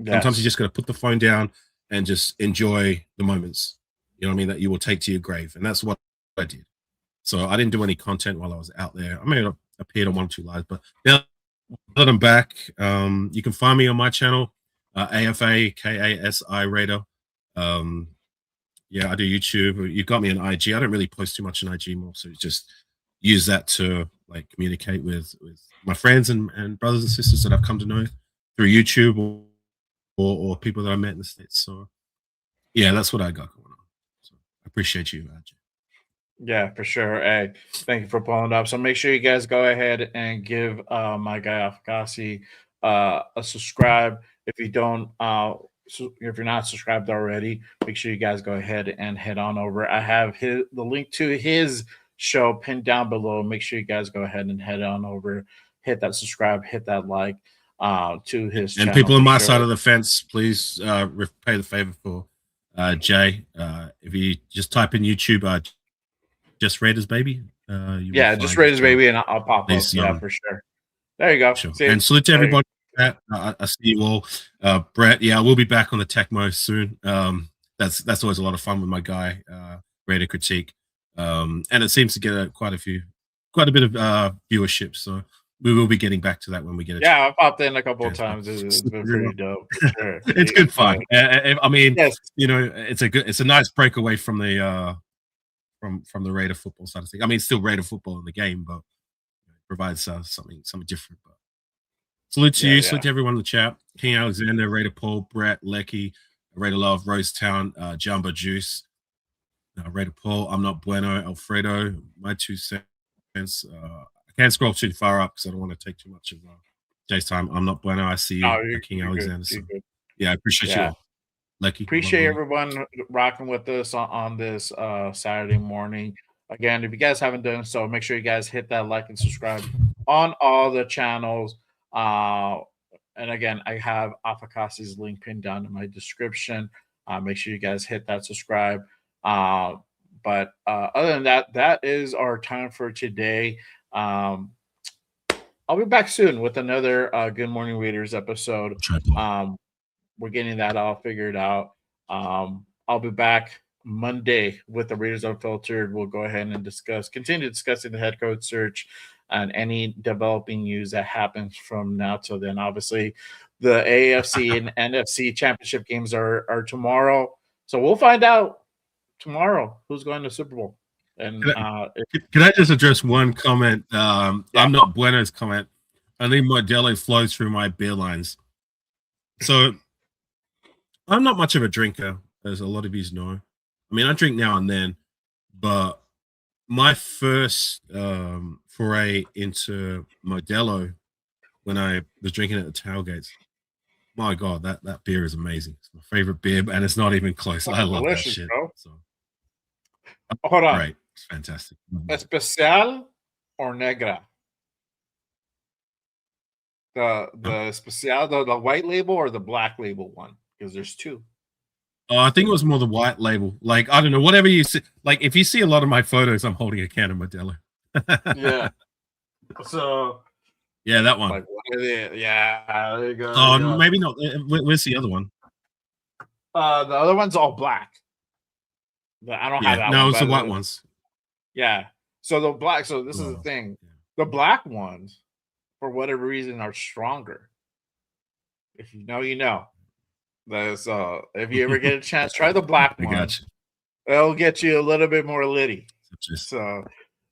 Sometimes you just got to put the phone down and just enjoy the moments, you know what I mean, that you will take to your grave. And that's what I did. So I didn't do any content while I was out there. I may have appeared on 1 or 2 lives, but now that I'm back, you can find me on my channel, Afakasi Raider. Yeah, I do YouTube. You got me on IG. I don't really post too much on IG more, so just use that to like communicate with my friends and brothers and sisters that I've come to know through YouTube or people that I met in the States. So yeah, that's what I got going on. So I appreciate you, Ajay. Yeah, for sure. Hey, thank you for pulling up. So make sure you guys go ahead and give my guy Afakasi a subscribe. If you don't, if you're not subscribed already, make sure you guys go ahead and head on over. I have the link to his show pinned down below. Make sure you guys go ahead and head on over, hit that subscribe, hit that like to his and channel. People on my sure. side of the fence, please pay the favor for Jay. If you just type in YouTube, just Raiders Baby. Yeah, just Raiders Baby, and I'll pop up. Yeah, for sure. There you go. Sure. And salute to everybody. I see you all. Brett, yeah, we'll be back on the Tecmo soon. That's always a lot of fun with my guy, Raider Critique. And it seems to get quite a bit of viewership. So we will be getting back to that when we get it. Yeah, I popped in a couple of times. It's been pretty dope. Sure. It's good fun. I mean, yes. You know, it's a nice breakaway from the from the Raider football side of things. I mean, it's still Raider football in the game, but it provides something different. But salute to you, salute to everyone in the chat. King Alexander, Raider Paul, Brett, Lecky, Raider Love, Rosetown, Jumbo Juice, Raider Paul, I'm Not Bueno, Alfredo, my 2 cents. I can't scroll too far up because I don't want to take too much of Jay's time. I'm Not Bueno. I see you, King Alexander. So, yeah, I appreciate you all. Lecky, appreciate everyone rocking with us on this Saturday morning. Again, if you guys haven't done so, make sure you guys hit that like and subscribe on all the channels. And again, I have Afakasi's link pinned down in my description. Make sure you guys hit that subscribe. But other than that, that is our time for today. I'll be back soon with another Good Morning Raiders episode. We're getting that all figured out. I'll be back Monday with the Raiders Unfiltered. We'll go ahead and continue discussing the head coach search and any developing news that happens from now till then. Obviously, the AFC and NFC championship games are tomorrow. So we'll find out tomorrow who's going to Super Bowl. And can I just address one comment? I'm Not Bueno's comment. I think Modelo flows through my beer lines. So I'm not much of a drinker, as a lot of you know. I mean, I drink now and then, but my first foray into Modelo when I was drinking at the tailgates, my God, that beer is amazing. It's my favorite beer, and it's not even close. I love that shit. Bro. So, hold on. Right. It's fantastic. Especial or Negra? The Especial, the white label or the black label one? Because there's two. Oh, I think it was more the white label. Like, I don't know, whatever you see. Like, if you see a lot of my photos, I'm holding a can of Modelo. Yeah. So. Yeah, that one. Like, yeah, there you go. Oh, maybe not. Where's the other one? The other one's all black. I don't have that one. No, it's the white ones. Yeah. So the black. So this is the thing. The black ones, for whatever reason, are stronger. If you know, you know. So if you ever get a chance, try the black one. It'll get you a little bit more litty. So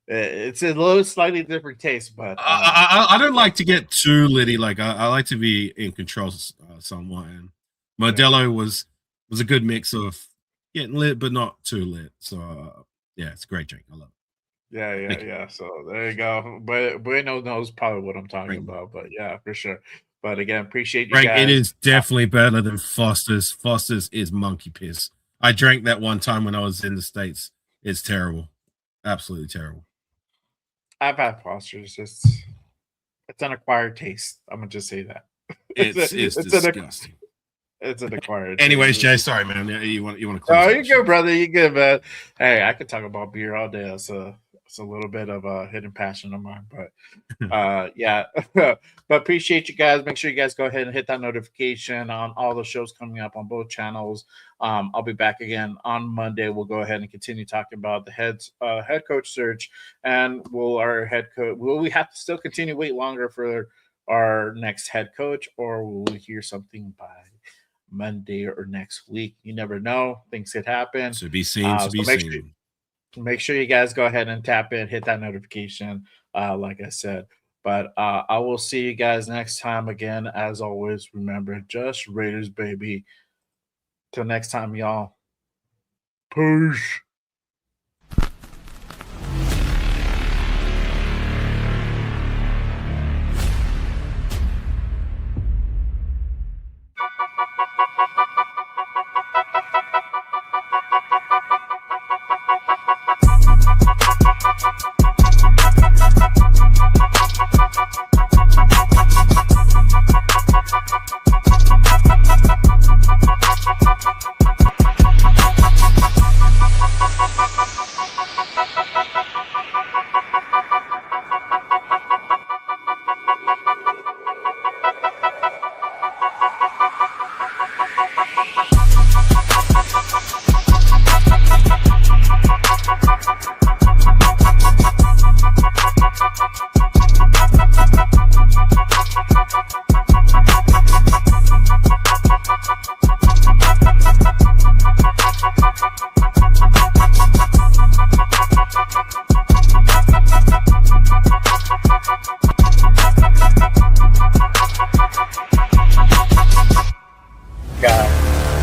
it's a little slightly different taste, but I don't like to get too litty. Like I like to be in control somewhat. And Modelo was a good mix of getting lit but not too lit. So Yeah, it's a great drink. I love it. Yeah. Thank you. Yeah. So there you go. But Bueno knows probably what I'm talking Great. about. But yeah, for sure. But again, appreciate you Frank, guys. it is definitely better than Foster's. Foster's is monkey piss. I drank that one time when I was in the States. It's terrible. Absolutely terrible. I've had Foster's. It's an acquired taste. I'm gonna just say that. It's disgusting. It's an acquired. Anyways, taste. Jay, sorry, man. Yeah, you want to close? Oh, out you're the show? good, brother. You're good, man. Hey, I could talk about beer all day. It's a little bit of a hidden passion of mine, but yeah. But appreciate you guys. Make sure you guys go ahead and hit that notification on all the shows coming up on both channels. I'll be back again on Monday. We'll go ahead and continue talking about the head coach search, and will we have to still continue wait longer for our next head coach, or will we hear something by Monday or next week? You never know. Things could happen. To be seen. To be seen. Make sure you guys go ahead and tap in, hit that notification, like I said. But I will see you guys next time. Again, as always, remember, just Raiders, baby. Till next time, y'all. Peace.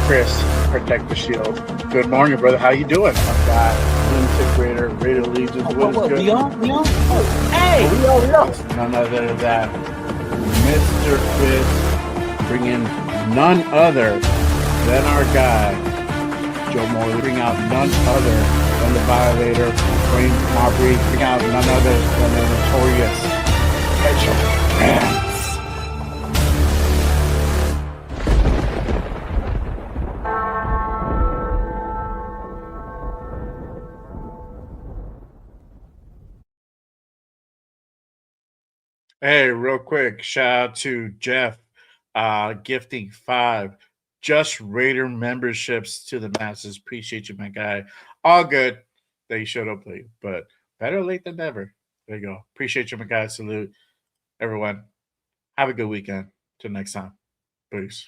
Chris, protect the shield. Good morning, brother. How you doing? My guy, lunatic Raider, Raider Legions. What is good? We on? Hey! We are. None other than Mr. Fitz, bringing none other than our guy, Joe Morley, bring out none other than the Violator, Wayne Marbury, bring out none other than the notorious Mitchell Vance. Hey, real quick, shout out to Jeff, gifting 5 Just Raider memberships to the masses. Appreciate you, my guy. All good that you showed up late, but better late than never. There you go. Appreciate you, my guy. Salute everyone. Have a good weekend. Till next time. Peace.